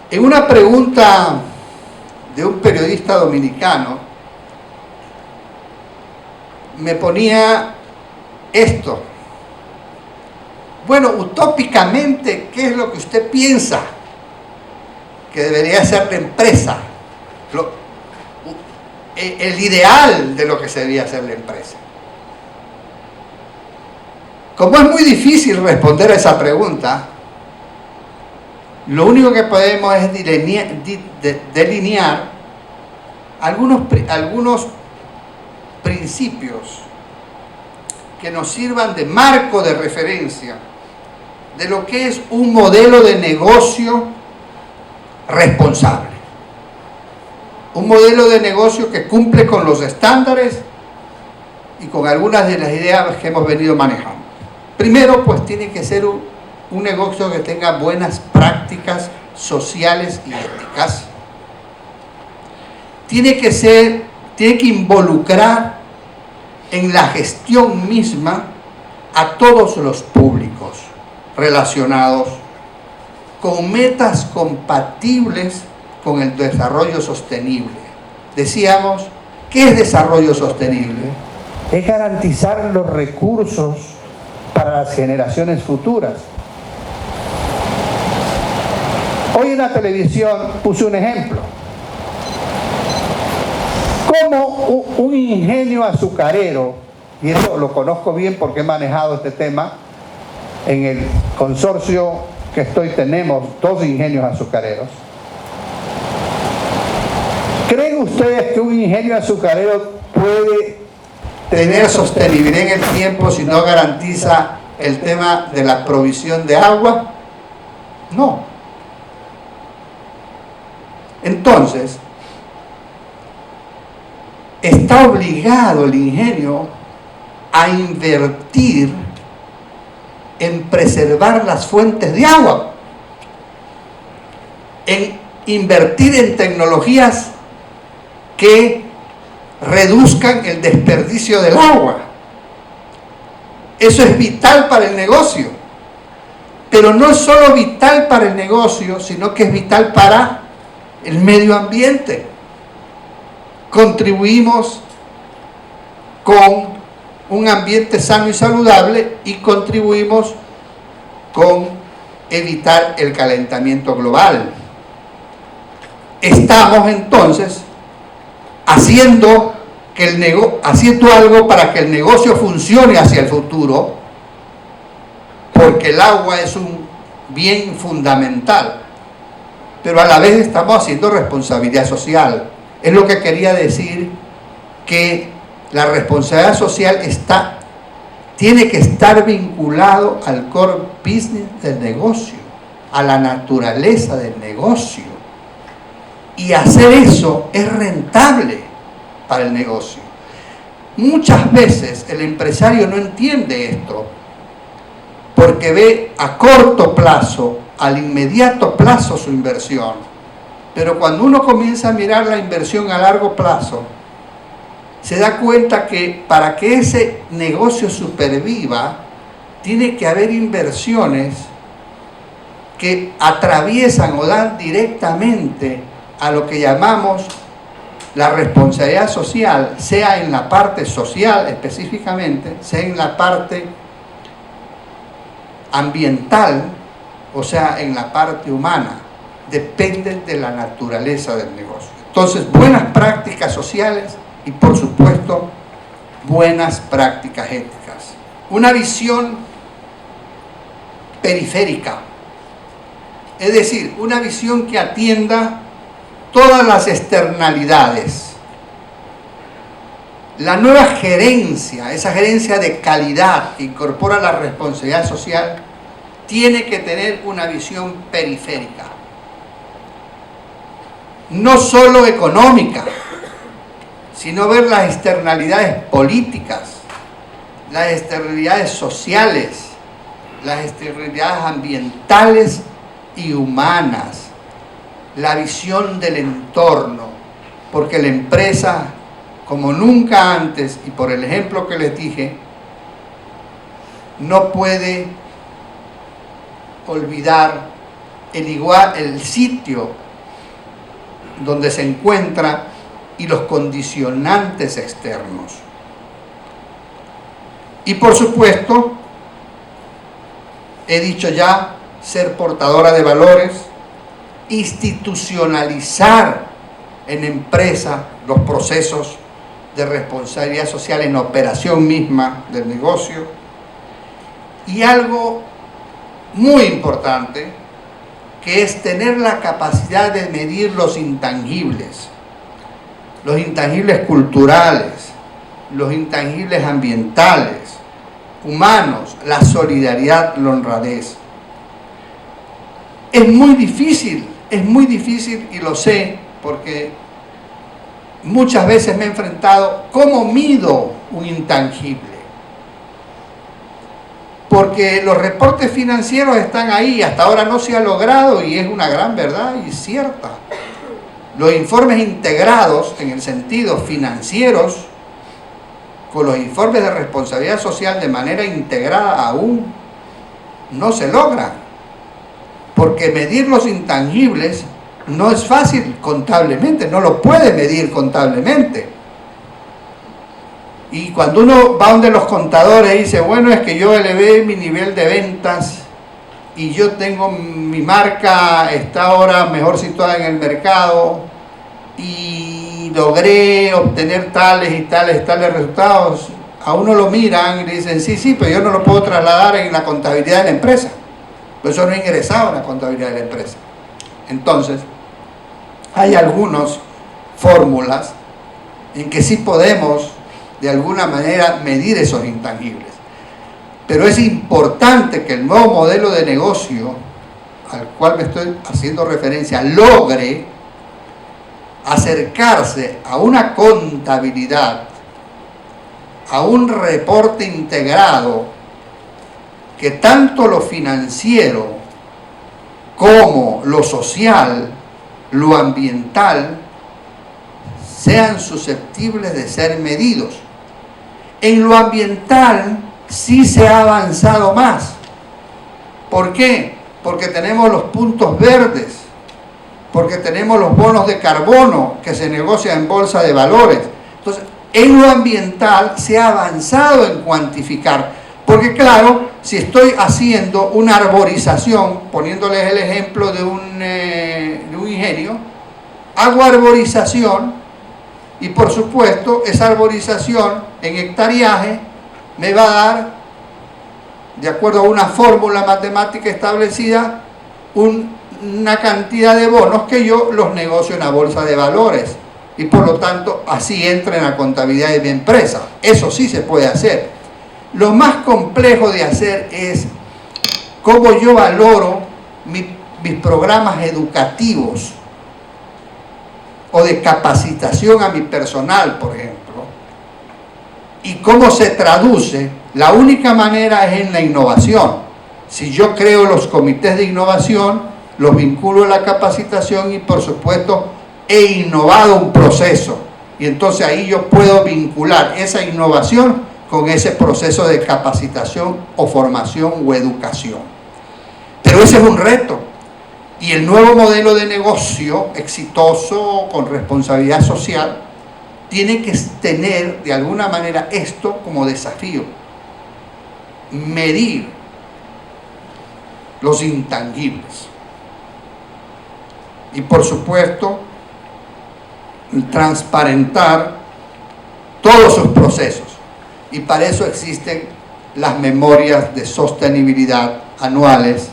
En una pregunta de un periodista dominicano, me ponía esto. Bueno, utópicamente, ¿qué es lo que usted piensa que debería ser la empresa? El ideal de lo que se debería hacer la empresa. Como es muy difícil responder a esa pregunta, lo único que podemos es delinear algunos principios que nos sirvan de marco de referencia de lo que es un modelo de negocio responsable. Un modelo de negocio que cumple con los estándares y con algunas de las ideas que hemos venido manejando. Primero, pues tiene que ser un negocio que tenga buenas prácticas sociales y éticas. Tiene que involucrar en la gestión misma a todos los públicos relacionados con metas compatibles con el desarrollo sostenible. Decíamos, ¿qué es desarrollo sostenible? Es garantizar los recursos para las generaciones futuras. Hoy en la televisión puse un ejemplo. Como un ingenio azucarero, y eso lo conozco bien porque he manejado este tema, en el consorcio que tenemos 2 ingenios azucareros. ¿Creen ustedes que un ingenio azucarero puede tener sostenibilidad en el tiempo si no garantiza el tema de la provisión de agua? No. Entonces, está obligado el ingenio a invertir en preservar las fuentes de agua, en invertir en tecnologías que reduzcan el desperdicio del agua. Eso es vital para el negocio, pero no es solo vital para el negocio, sino que es vital para el medio ambiente. Contribuimos con un ambiente sano y saludable y contribuimos con evitar el calentamiento global. Estamos entonces haciendo algo para que el negocio funcione hacia el futuro, porque el agua es un bien fundamental, pero a la vez estamos haciendo responsabilidad social. Es lo que quería decir, que la responsabilidad social tiene que estar vinculado al core business del negocio, a la naturaleza del negocio. Y hacer eso es rentable para el negocio. Muchas veces el empresario no entiende esto, porque ve a corto plazo, al inmediato plazo su inversión. Pero cuando uno comienza a mirar la inversión a largo plazo, se da cuenta que para que ese negocio superviva, tiene que haber inversiones que atraviesan o dan directamente a lo que llamamos la responsabilidad social, sea en la parte social específicamente, sea en la parte ambiental, o sea, en la parte humana, depende de la naturaleza del negocio. Entonces, buenas prácticas sociales y, por supuesto, buenas prácticas éticas. Una visión periférica, es decir, una visión que atienda todas las externalidades. La nueva gerencia, esa gerencia de calidad que incorpora la responsabilidad social, tiene que tener una visión periférica. No solo económica, sino ver las externalidades políticas, las externalidades sociales, las externalidades ambientales y humanas, la visión del entorno, porque la empresa, como nunca antes, y por el ejemplo que les dije, no puede olvidar el sitio donde se encuentra y los condicionantes externos. Y por supuesto, he dicho ya, ser portadora de valores, institucionalizar en empresa los procesos de responsabilidad social en operación misma del negocio. Y algo muy importante, que es tener la capacidad de medir los intangibles culturales, los intangibles ambientales, humanos, la solidaridad, la honradez. Es muy difícil y lo sé porque muchas veces me he enfrentado, ¿cómo mido un intangible? Porque los reportes financieros están ahí, hasta ahora no se ha logrado y es una gran verdad y cierta. Los informes integrados en el sentido financieros con los informes de responsabilidad social de manera integrada aún no se logran, porque medir los intangibles no es fácil contablemente, no lo puede medir contablemente. Y cuando uno va donde los contadores y dice, bueno, es que yo elevé mi nivel de ventas y yo tengo, mi marca está ahora mejor situada en el mercado y logré obtener tales y tales resultados, a uno lo miran y le dicen, sí, pero yo no lo puedo trasladar en la contabilidad de la empresa, pues eso no ha ingresado en la contabilidad de la empresa. Entonces, hay algunas fórmulas en que sí podemos de alguna manera medir esos intangibles. Pero es importante que el nuevo modelo de negocio al cual me estoy haciendo referencia logre acercarse a una contabilidad, a un reporte integrado, que tanto lo financiero como lo social, lo ambiental, sean susceptibles de ser medidos. En lo ambiental sí se ha avanzado más. ¿Por qué? Porque tenemos los puntos verdes, porque tenemos los bonos de carbono que se negocian en bolsa de valores. Entonces, en lo ambiental se ha avanzado en cuantificar, porque claro, si estoy haciendo una arborización, poniéndoles el ejemplo de un ingenio, hago arborización y por supuesto esa arborización en hectareaje me va a dar, de acuerdo a una fórmula matemática establecida, una cantidad de bonos que yo los negocio en la bolsa de valores y por lo tanto así entra en la contabilidad de mi empresa. Eso sí se puede hacer. Lo más complejo de hacer es cómo yo valoro mis programas educativos o de capacitación a mi personal, por ejemplo, y cómo se traduce. La única manera es en la innovación. Si yo creo los comités de innovación, los vinculo a la capacitación y por supuesto he innovado un proceso y entonces ahí yo puedo vincular esa innovación con ese proceso de capacitación o formación o educación. Pero ese es un reto. Y el nuevo modelo de negocio exitoso con responsabilidad social tiene que tener de alguna manera esto como desafío, medir los intangibles y por supuesto transparentar todos sus procesos, y para eso existen las memorias de sostenibilidad anuales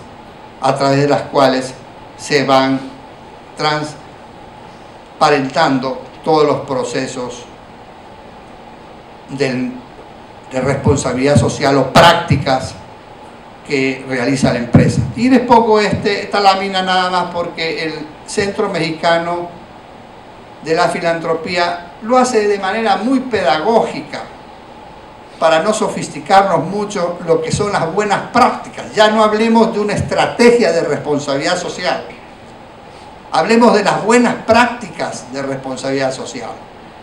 a través de las cuales se van transparentando todos los procesos de responsabilidad social o prácticas que realiza la empresa. Y les pongo esta lámina nada más porque el Centro Mexicano de la Filantropía lo hace de manera muy pedagógica para no sofisticarnos mucho lo que son las buenas prácticas. Ya no hablemos de una estrategia de responsabilidad social, hablemos de las buenas prácticas de responsabilidad social.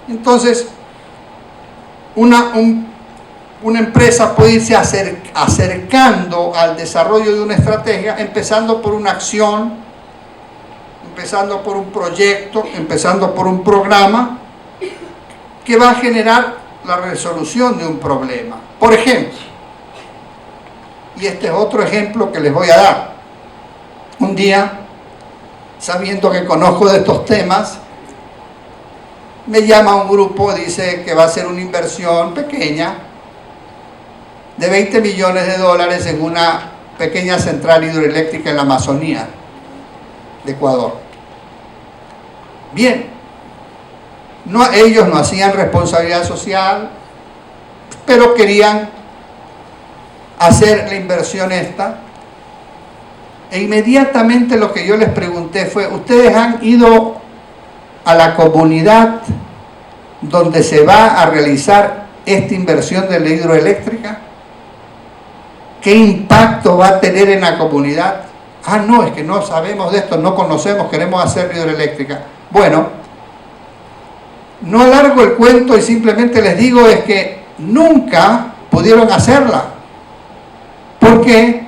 Entonces, una empresa puede irse acercando al desarrollo de una estrategia, empezando por una acción, empezando por un proyecto, empezando por un programa que va a generar la resolución de un problema. Por ejemplo, y este es otro ejemplo que les voy a dar. Un día, sabiendo que conozco de estos temas, me llama un grupo, dice que va a hacer una inversión pequeña de $20 millones en una pequeña central hidroeléctrica en la Amazonía de Ecuador. Bien, ellos no hacían responsabilidad social, pero querían hacer la inversión esta, e inmediatamente lo que yo les pregunté fue: ¿ustedes han ido a la comunidad donde se va a realizar esta inversión de la hidroeléctrica? ¿Qué impacto va a tener en la comunidad? Ah, no, es que no sabemos de esto, no conocemos, queremos hacer hidroeléctrica. Bueno, no alargo el cuento y simplemente les digo es que nunca pudieron hacerla. ¿Por qué?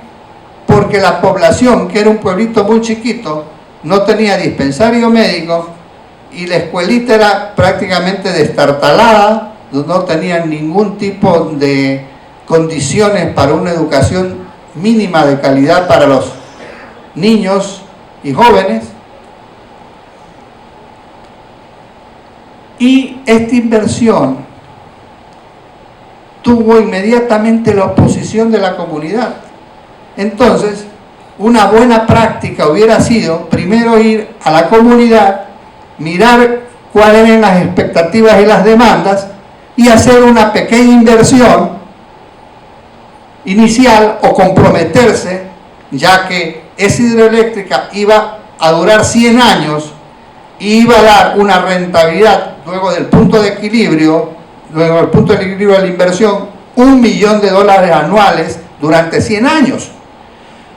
Porque la población, que era un pueblito muy chiquito, no tenía dispensario médico y la escuelita era prácticamente destartalada, no tenían ningún tipo de condiciones para una educación mínima de calidad para los niños y jóvenes. Y esta inversión tuvo inmediatamente la oposición de la comunidad. Entonces, una buena práctica hubiera sido primero ir a la comunidad, mirar cuáles eran las expectativas y las demandas y hacer una pequeña inversión inicial o comprometerse, ya que esa hidroeléctrica iba a durar 100 años y iba a dar una rentabilidad luego del punto de equilibrio, de la inversión, $1 millón anuales durante 100 años.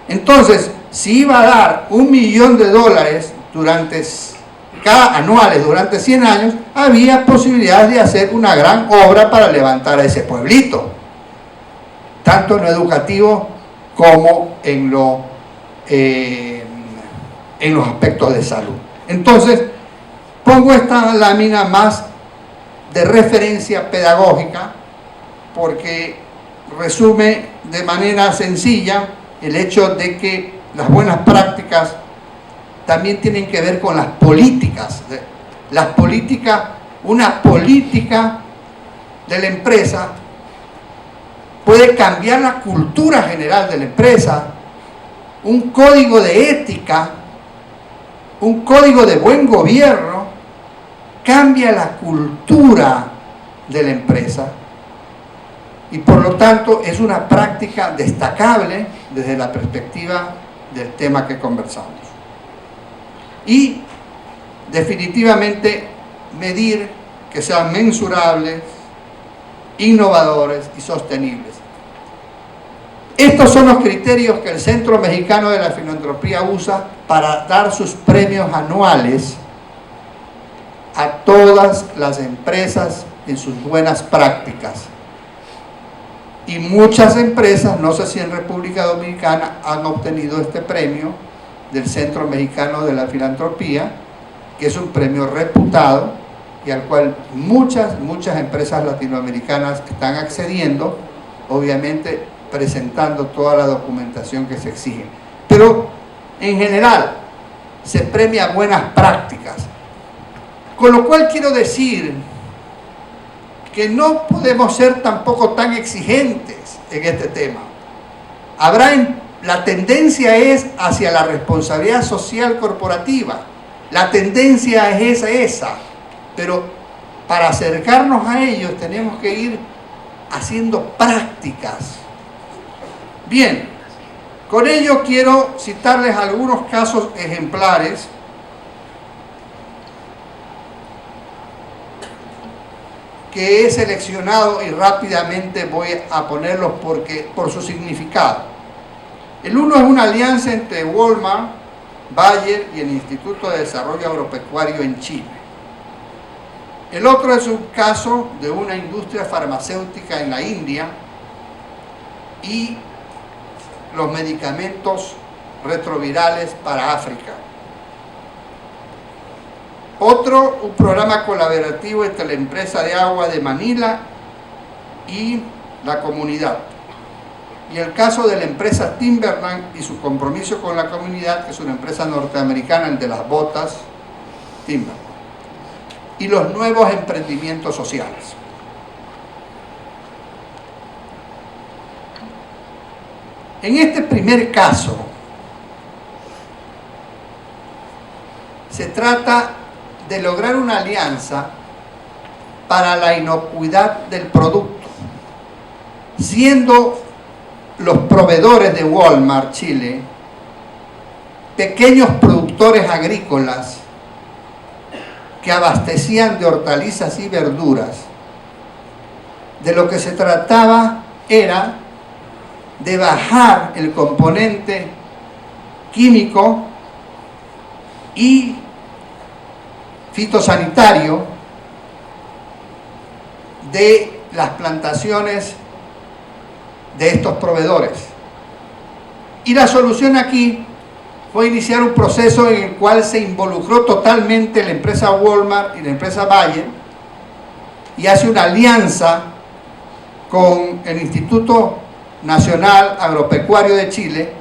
Entonces, si iba a dar $1 millón anuales durante 100 años, había posibilidades de hacer una gran obra para levantar a ese pueblito, tanto en lo educativo como en los aspectos de salud. Entonces, pongo esta lámina más de referencia pedagógica porque resume de manera sencilla el hecho de que las buenas prácticas también tienen que ver con las políticas. Una política de la empresa puede cambiar la cultura general de la empresa. Un código de ética, un código de buen gobierno cambia la cultura de la empresa y por lo tanto es una práctica destacable desde la perspectiva del tema que conversamos. Y definitivamente medir que sean mensurables, innovadores y sostenibles. Estos son los criterios que el Centro Mexicano de la Filantropía usa para dar sus premios anuales a todas las empresas en sus buenas prácticas. Y muchas empresas, no sé si en República Dominicana, han obtenido este premio del Centro Mexicano de la Filantropía, que es un premio reputado y al cual muchas empresas latinoamericanas están accediendo, obviamente presentando toda la documentación que se exige. Pero en general se premia buenas prácticas, con lo cual quiero decir que no podemos ser tampoco tan exigentes en este tema. La tendencia es hacia la responsabilidad social corporativa, la tendencia es esa, pero para acercarnos a ellos tenemos que ir haciendo prácticas. Bien, con ello quiero citarles algunos casos ejemplares que he seleccionado y rápidamente voy a ponerlos por su significado. El uno es una alianza entre Walmart, Bayer y el Instituto de Desarrollo Agropecuario en Chile. El otro es un caso de una industria farmacéutica en la India y los medicamentos retrovirales para África. Otro, un programa colaborativo entre la empresa de agua de Manila y la comunidad. Y el caso de la empresa Timberland y su compromiso con la comunidad, que es una empresa norteamericana, el de las botas Timberland. Y los nuevos emprendimientos sociales. En este primer caso, se trata de lograr una alianza para la inocuidad del producto, siendo los proveedores de Walmart Chile pequeños productores agrícolas que abastecían de hortalizas y verduras. De lo que se trataba era de bajar el componente químico y fitosanitario de las plantaciones de estos proveedores. Y la solución aquí fue iniciar un proceso en el cual se involucró totalmente la empresa Walmart y la empresa Bayer y hace una alianza con el Instituto Nacional Agropecuario de Chile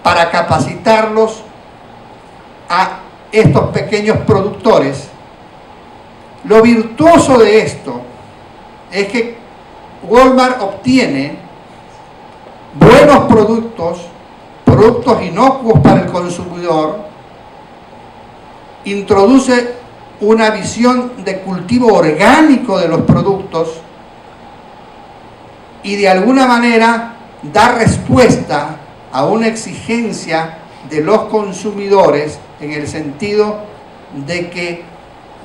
para capacitarlos a estos pequeños productores. Lo virtuoso de esto es que Walmart obtiene buenos productos inocuos para el consumidor, introduce una visión de cultivo orgánico de los productos y de alguna manera da respuesta a una exigencia de los consumidores en el sentido de que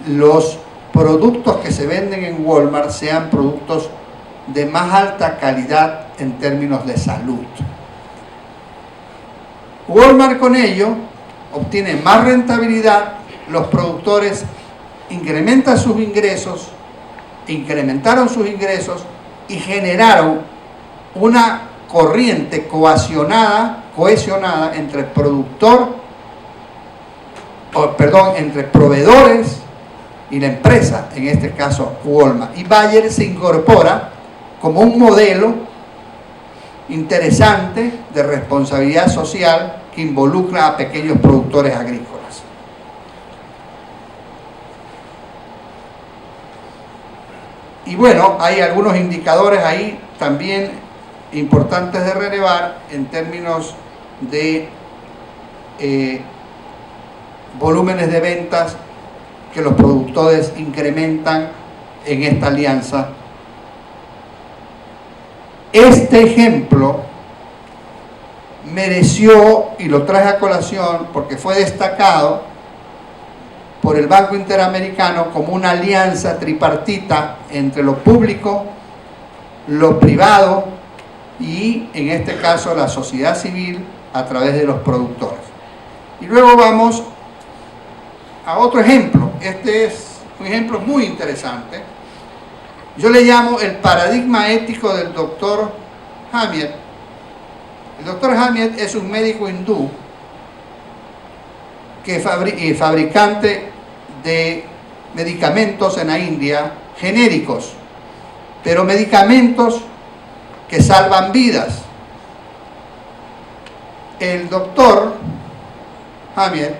los productos que se venden en Walmart sean productos de más alta calidad en términos de salud. Walmart con ello obtiene más rentabilidad, los productores incrementan sus ingresos, incrementaron sus ingresos y generaron una corriente cohesionada entre entre proveedores y la empresa, en este caso Walmart. Y Bayer se incorpora como un modelo interesante de responsabilidad social que involucra a pequeños productores agrícolas. Y bueno, hay algunos indicadores ahí también importantes de relevar en términos de volúmenes de ventas que los productores incrementan en esta alianza. Este ejemplo mereció, y lo traje a colación porque fue destacado por el Banco Interamericano como una alianza tripartita entre lo público, lo privado y, en este caso, la sociedad civil a través de los productores. Y luego vamos a otro ejemplo. Este es un ejemplo muy interesante. Yo le llamo el paradigma ético del doctor Hamiet. El doctor Hamiet es un médico hindú que fabricante de medicamentos en la India genéricos, pero medicamentos que salvan vidas. El doctor Hamiet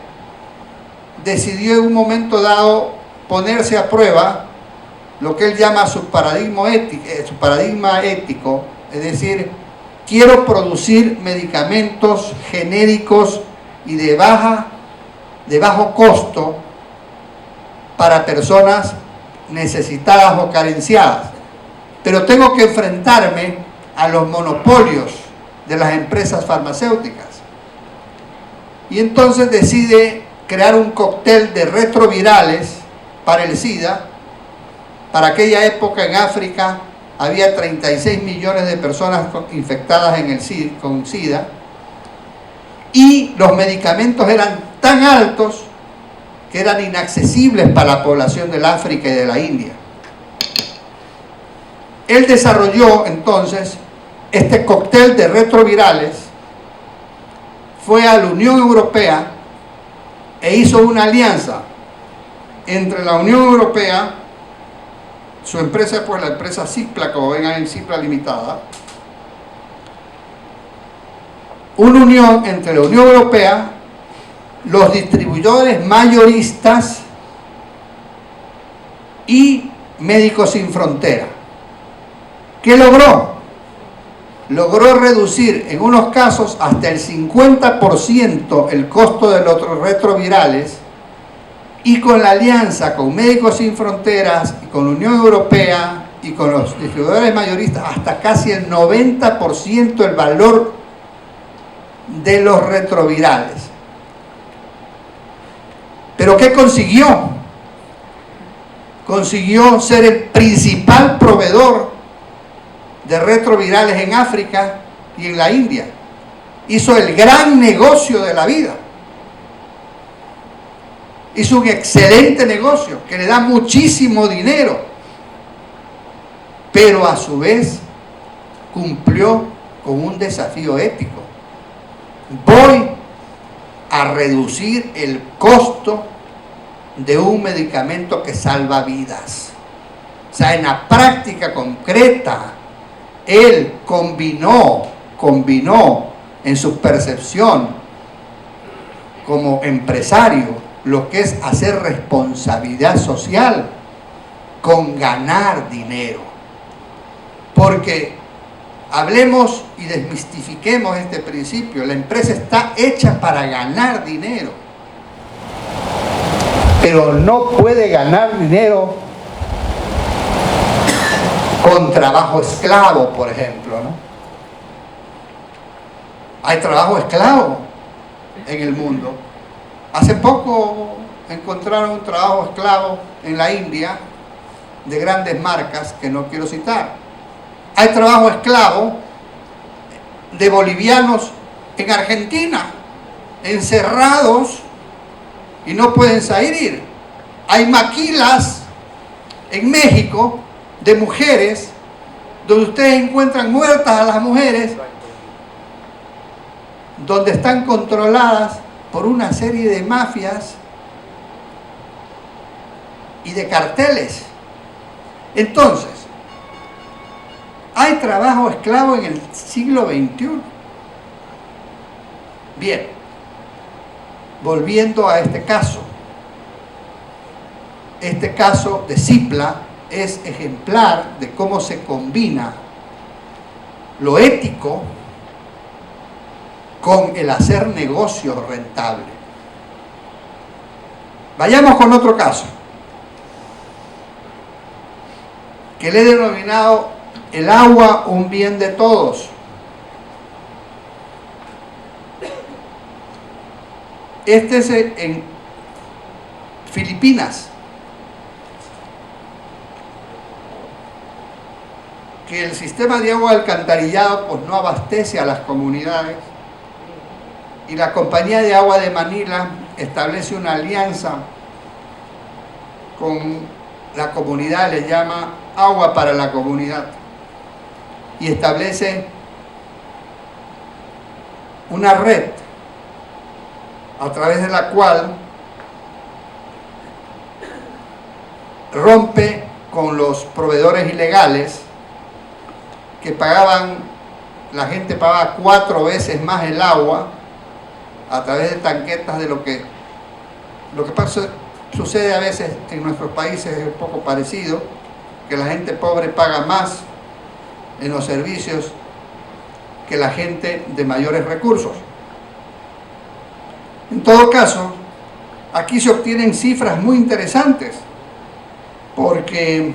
decidió en un momento dado ponerse a prueba lo que él llama su paradigma ético, es decir, quiero producir medicamentos genéricos y de bajo costo para personas necesitadas o carenciadas, pero tengo que enfrentarme a los monopolios de las empresas farmacéuticas. Y entonces decide crear un cóctel de retrovirales para el SIDA. Para aquella época en África había 36 millones de personas infectadas con SIDA, y los medicamentos eran tan altos que eran inaccesibles para la población del África y de la India. Él desarrolló entonces este cóctel de retrovirales, fue a la Unión Europea e hizo una alianza entre la Unión Europea, su empresa, pues la empresa Cipla, como ven en Cipla Limitada, una unión entre la Unión Europea, los distribuidores mayoristas y Médicos Sin Frontera. ¿Qué logró? Logró reducir en unos casos hasta el 50% el costo de los retrovirales, y con la alianza con Médicos Sin Fronteras, y con la Unión Europea y con los distribuidores mayoristas, hasta casi el 90% el valor de los retrovirales. ¿Pero qué consiguió? Consiguió ser el principal proveedor de retrovirales en África y en la India. Hizo el gran negocio de la vida. Hizo un excelente negocio que le da muchísimo dinero, pero a su vez cumplió con un desafío ético. Voy a reducir el costo de un medicamento que salva vidas. O sea, en la práctica concreta, él combinó en su percepción como empresario lo que es hacer responsabilidad social con ganar dinero. Porque hablemos y desmistifiquemos este principio. La empresa está hecha para ganar dinero, pero no puede ganar dinero con trabajo esclavo, por ejemplo, ¿no? Hay trabajo esclavo en el mundo. Hace poco encontraron un trabajo esclavo en la India de grandes marcas que no quiero citar. Hay trabajo esclavo de bolivianos en Argentina, encerrados y no pueden salir. Hay maquilas en México de mujeres, donde ustedes encuentran muertas a las mujeres, donde están controladas por una serie de mafias y de carteles. Entonces, hay trabajo esclavo en el siglo XXI. Bien, volviendo a este caso de Cipla es ejemplar de cómo se combina lo ético con el hacer negocios rentable. Vayamos con otro caso que le he denominado el agua, un bien de todos. Este es en Filipinas, que el sistema de agua alcantarillado pues no abastece a las comunidades, y la compañía de agua de Manila establece una alianza con la comunidad, le llama Agua para la Comunidad, y establece una red a través de la cual rompe con los proveedores ilegales que la gente pagaba 4 veces más el agua a través de tanquetas de lo que sucede a veces en nuestros países. Es un poco parecido, que la gente pobre paga más en los servicios que la gente de mayores recursos. En todo caso, aquí se obtienen cifras muy interesantes, porque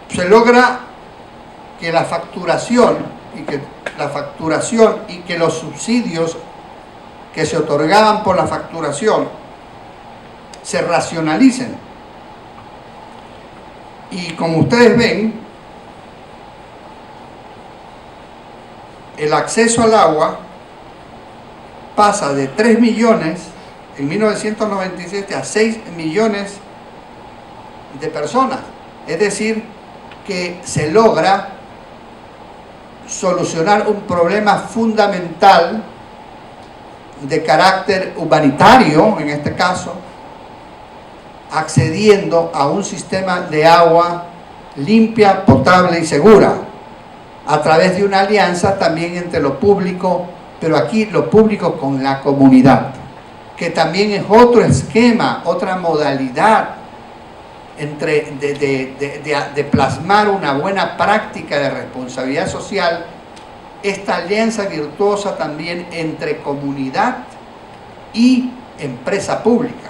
se logra que la facturación y que los subsidios que se otorgaban por la facturación se racionalicen. Y como ustedes ven, el acceso al agua pasa de 3 millones en 1997 a 6 millones de personas. Es decir, que se logra solucionar un problema fundamental de carácter humanitario, en este caso, accediendo a un sistema de agua limpia, potable y segura, a través de una alianza también entre lo público, pero aquí lo público con la comunidad, que también es otro esquema, otra modalidad de plasmar una buena práctica de responsabilidad social, esta alianza virtuosa también entre comunidad y empresa pública.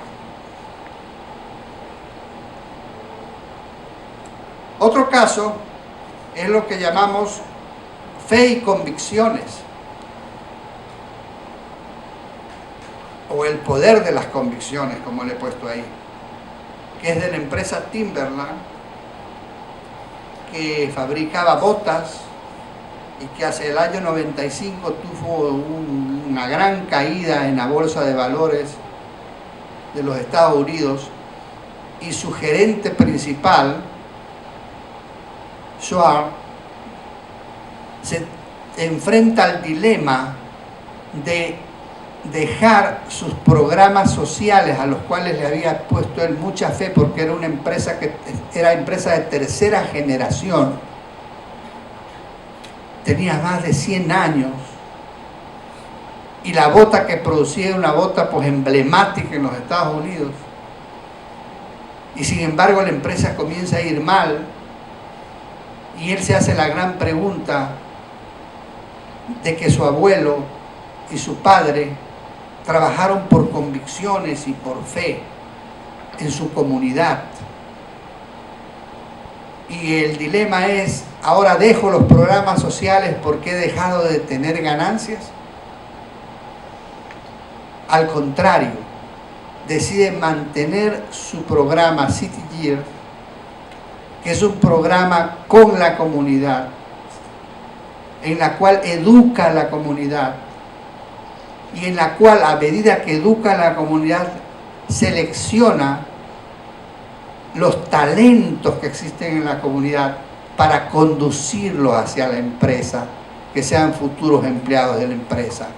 Otro caso es lo que llamamos fe y convicciones, o el poder de las convicciones, como le he puesto ahí, que es de la empresa Timberland, que fabricaba botas y que hacia el año 95 tuvo una gran caída en la bolsa de valores de los Estados Unidos, y su gerente principal, Schwab, se enfrenta al dilema de dejar sus programas sociales, a los cuales le había puesto él mucha fe, porque era una empresa que era empresa de tercera generación, tenía más de 100 años, y la bota que producía era una bota pues emblemática en los Estados Unidos, y sin embargo la empresa comienza a ir mal, y él se hace la gran pregunta de que su abuelo y su padre trabajaron por convicciones y por fe en su comunidad. Y el dilema es, ahora dejo los programas sociales porque he dejado de tener ganancias. Al contrario, decide mantener su programa City Year, que es un programa con la comunidad, en la cual educa a la comunidad, y en la cual, a medida que educa a la comunidad, selecciona los talentos que existen en la comunidad para conducirlos hacia la empresa, que sean futuros empleados de la empresa.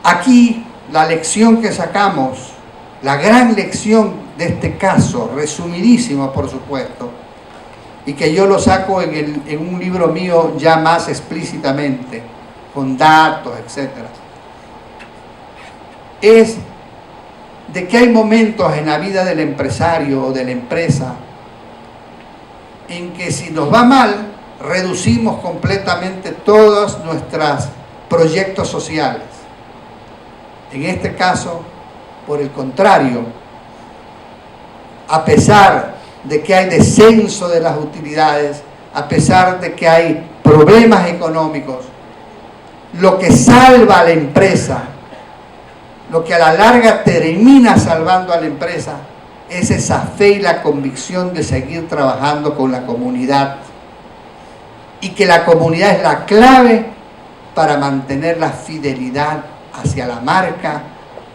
Aquí la lección que sacamos, la gran lección de este caso, resumidísimo por supuesto, y que yo lo saco en un libro mío ya más explícitamente, con datos, etc., es de que hay momentos en la vida del empresario o de la empresa en que si nos va mal, reducimos completamente todos nuestros proyectos sociales. En este caso, por el contrario, a pesar de que hay descenso de las utilidades, a pesar de que hay problemas económicos, lo que salva a la empresa, lo que a la larga termina salvando a la empresa, es esa fe y la convicción de seguir trabajando con la comunidad, y que la comunidad es la clave para mantener la fidelidad hacia la marca,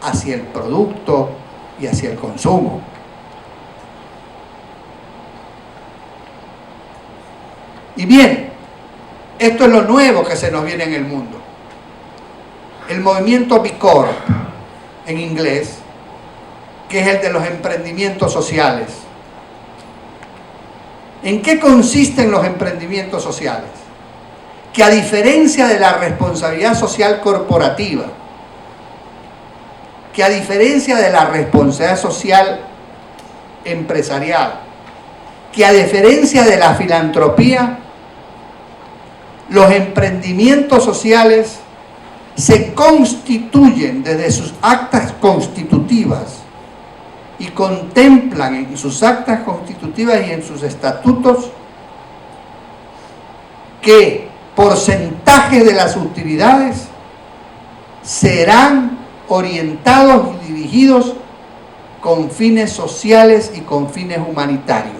hacia el producto y hacia el consumo. Y bien, esto es lo nuevo que se nos viene en el mundo. El movimiento B Corp, en inglés, que es el de los emprendimientos sociales. ¿En qué consisten los emprendimientos sociales? Que a diferencia de la responsabilidad social corporativa, que a diferencia de la responsabilidad social empresarial, que a diferencia de la filantropía, los emprendimientos sociales se constituyen desde sus actas constitutivas y contemplan en sus actas constitutivas y en sus estatutos que porcentajes de las utilidades serán orientados y dirigidos con fines sociales y con fines humanitarios.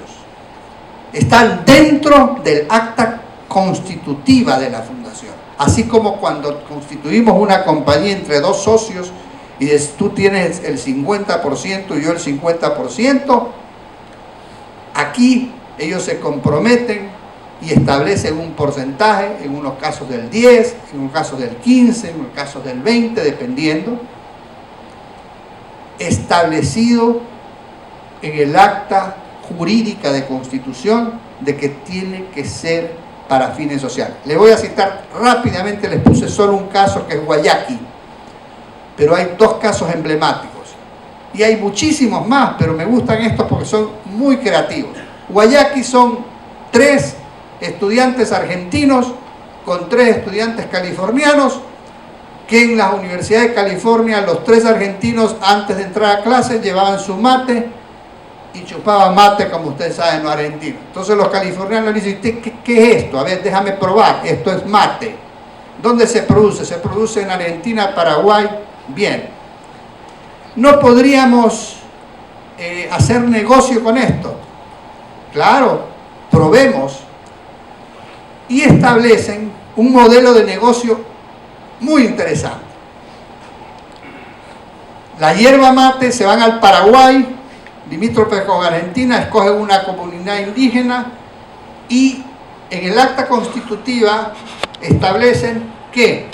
Están dentro del acta constitutiva de la fundación. Así como cuando constituimos una compañía entre dos socios y tú tienes el 50% y yo el 50%, aquí ellos se comprometen y establecen un porcentaje, en unos casos del 10, en unos casos del 15, en unos casos del 20, dependiendo, establecido en el acta jurídica de constitución de que tiene que ser para fines sociales. Le voy a citar rápidamente, les puse solo un caso que es Guayaki, pero hay dos casos emblemáticos. Y hay muchísimos más, pero me gustan estos porque son muy creativos. Guayaki son 3 estudiantes argentinos con 3 estudiantes californianos, que en las universidades de California los 3 argentinos antes de entrar a clase llevaban su mate y chupaban mate, como ustedes saben, los argentinos. Entonces los californianos dicen, ¿qué es esto? A ver, déjame probar, esto es mate. ¿Dónde se produce? Se produce en Argentina, Paraguay. Bien. ¿No podríamos hacer negocio con esto? Claro, probemos. Y establecen un modelo de negocio muy interesante. La hierba mate, se van al Paraguay, limítrofe con Argentina, escogen una comunidad indígena y en el acta constitutiva establecen que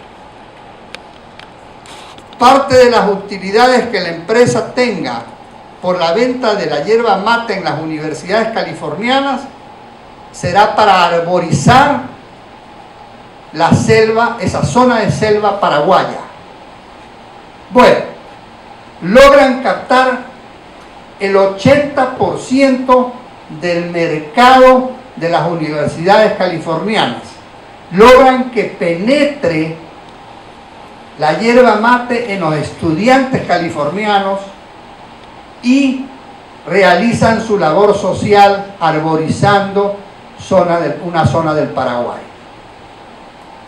parte de las utilidades que la empresa tenga por la venta de la hierba mate en las universidades californianas será para arborizar la selva, esa zona de selva paraguaya. Bueno, logran captar el 80% del mercado de las universidades californianas. Logran que penetre la hierba mate en los estudiantes californianos y realizan su labor social arborizando una zona del Paraguay.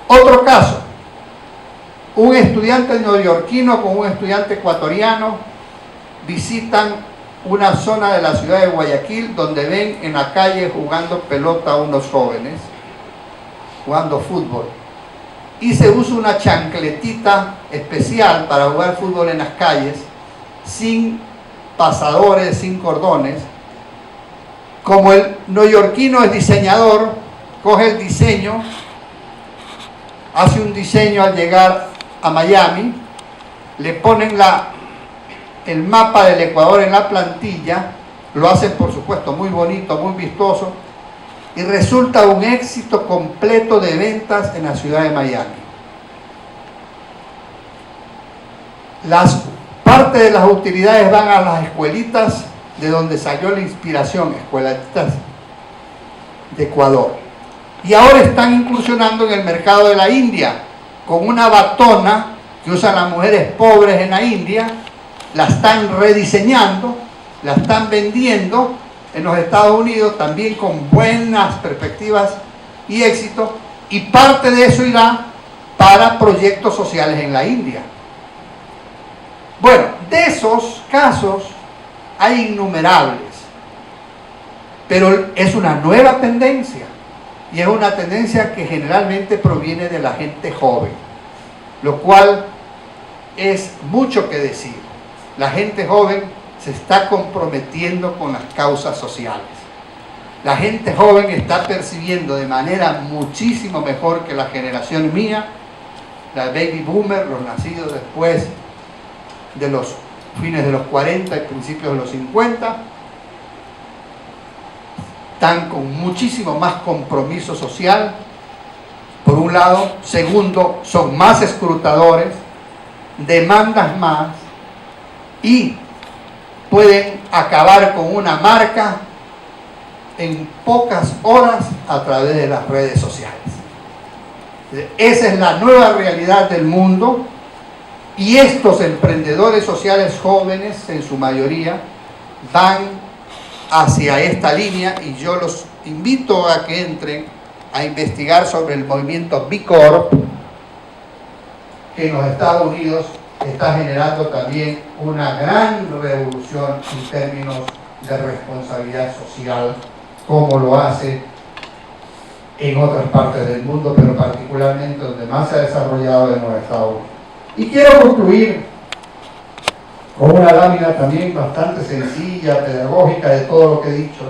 Otro caso, un estudiante neoyorquino con un estudiante ecuatoriano visitan una zona de la ciudad de Guayaquil donde ven en la calle jugando pelota a unos jóvenes, jugando fútbol. Y se usa una chancletita especial para jugar fútbol en las calles, sin pasadores, sin cordones. Como el neoyorquino es diseñador, coge el diseño, hace un diseño al llegar a Miami, le ponen el mapa del Ecuador en la plantilla, lo hacen por supuesto muy bonito, muy vistoso, y resulta un éxito completo de ventas en la ciudad de Miami. Parte de las utilidades van a las escuelitas de donde salió la inspiración, escuelitas de Ecuador. Y ahora están incursionando en el mercado de la India, con una batona que usan las mujeres pobres en la India, la están rediseñando, la están vendiendo en los Estados Unidos también con buenas perspectivas y éxito, y parte de eso irá para proyectos sociales en la India. Bueno, de esos casos hay innumerables, pero es una nueva tendencia, y es una tendencia que generalmente proviene de la gente joven, lo cual es mucho que decir. La gente joven se está comprometiendo con las causas sociales. La gente joven está percibiendo de manera muchísimo mejor que la generación mía, la baby boomer, los nacidos después de los fines de los 40 y principios de los 50, están con muchísimo más compromiso social, por un lado. Segundo, son más escrutadores, demandas más y pueden acabar con una marca en pocas horas a través de las redes sociales. Esa es la nueva realidad del mundo, y estos emprendedores sociales jóvenes, en su mayoría, van hacia esta línea, y yo los invito a que entren a investigar sobre el movimiento B Corp, que en los Estados Unidos está generando también una gran revolución en términos de responsabilidad social, como lo hace en otras partes del mundo, pero particularmente donde más se ha desarrollado en los Estados Unidos. Y quiero concluir con una lámina también bastante sencilla, pedagógica, de todo lo que he dicho,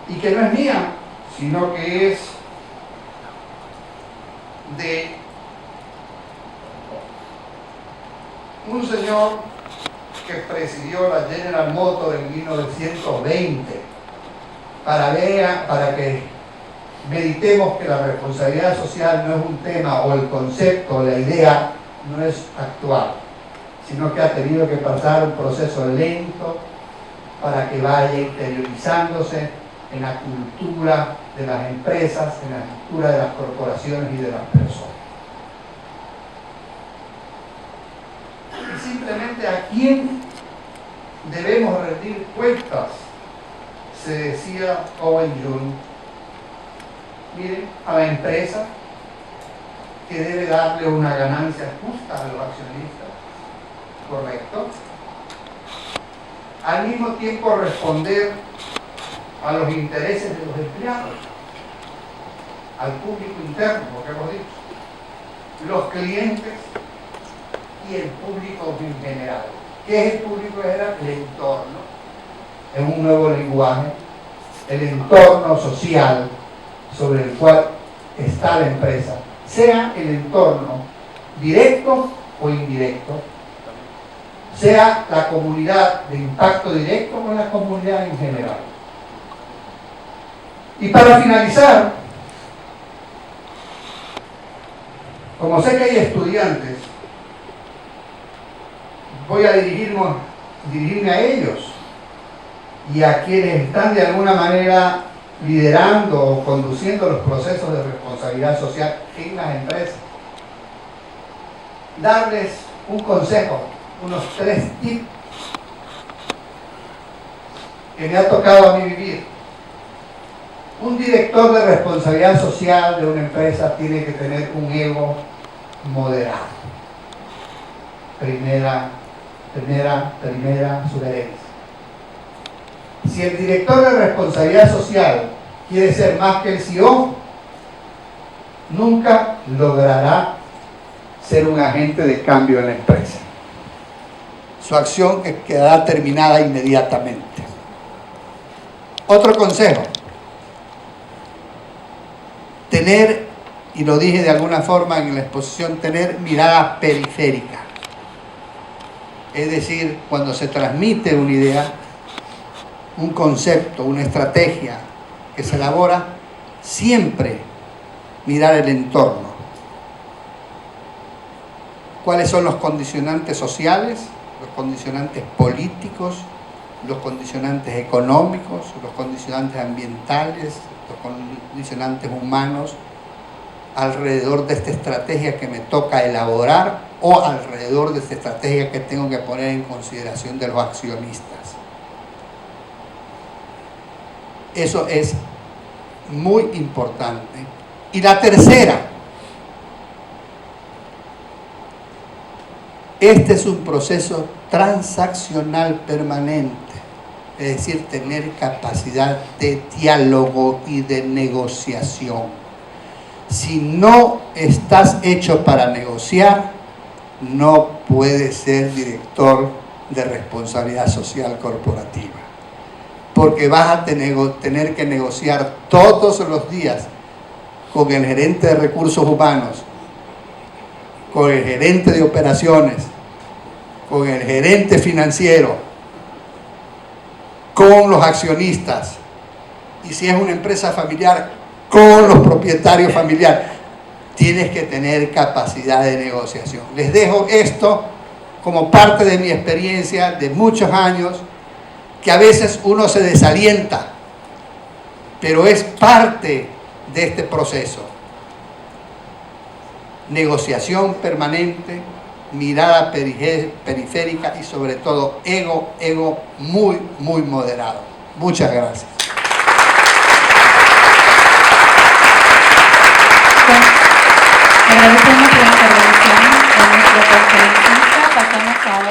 y que no es mía, sino que es de un señor que presidió la General Motors en 1920, para que meditemos que la responsabilidad social no es un tema, o el concepto, la idea no es actual, sino que ha tenido que pasar un proceso lento para que vaya interiorizándose en la cultura de las empresas, en la cultura de las corporaciones y de las personas. Y simplemente, ¿a quién debemos rendir cuentas? Se decía Owen Jung. Miren, a la empresa, que debe darle una ganancia justa a los accionistas, correcto. Al mismo tiempo responder a los intereses de los empleados, al público interno, lo que hemos dicho, los clientes y el público en general. ¿Qué es el público en general? El entorno, en un nuevo lenguaje, el entorno social sobre el cual está la empresa, sea el entorno directo o indirecto, sea la comunidad de impacto directo o la comunidad en general. Y para finalizar, como sé que hay estudiantes, voy a dirigirme a ellos y a quienes están de alguna manera liderando o conduciendo los procesos de responsabilidad social en las empresas. Darles un consejo, unos 3 tips que me ha tocado a mí vivir. Un director de responsabilidad social de una empresa tiene que tener un ego moderado. Primera sugerencia. Si el director de responsabilidad social quiere ser más que el CEO, nunca logrará ser un agente de cambio en la empresa. Su acción quedará terminada inmediatamente. Otro consejo: tener, y lo dije de alguna forma en la exposición, tener mirada periférica. Es decir, cuando se transmite una idea, un concepto, una estrategia que se elabora, siempre mirar el entorno. ¿Cuáles son los condicionantes sociales, los condicionantes políticos, los condicionantes económicos, los condicionantes ambientales, los condicionantes humanos alrededor de esta estrategia que me toca elaborar, o alrededor de esta estrategia que tengo que poner en consideración de los accionistas? Eso es muy importante. Y la tercera, este es un proceso transaccional permanente, es decir, tener capacidad de diálogo y de negociación. Si no estás hecho para negociar, no puedes ser director de responsabilidad social corporativa, porque vas a tener que negociar todos los días con el gerente de recursos humanos, con el gerente de operaciones, con el gerente financiero, con los accionistas, y si es una empresa familiar, con los propietarios familiares. Tienes que tener capacidad de negociación. Les dejo esto como parte de mi experiencia de muchos años, que a veces uno se desalienta, pero es parte de este proceso. Negociación permanente, mirada periférica y sobre todo ego muy, muy moderado. Muchas gracias. Agradecemos la intervención de nuestro conferencista. Pasamos ahora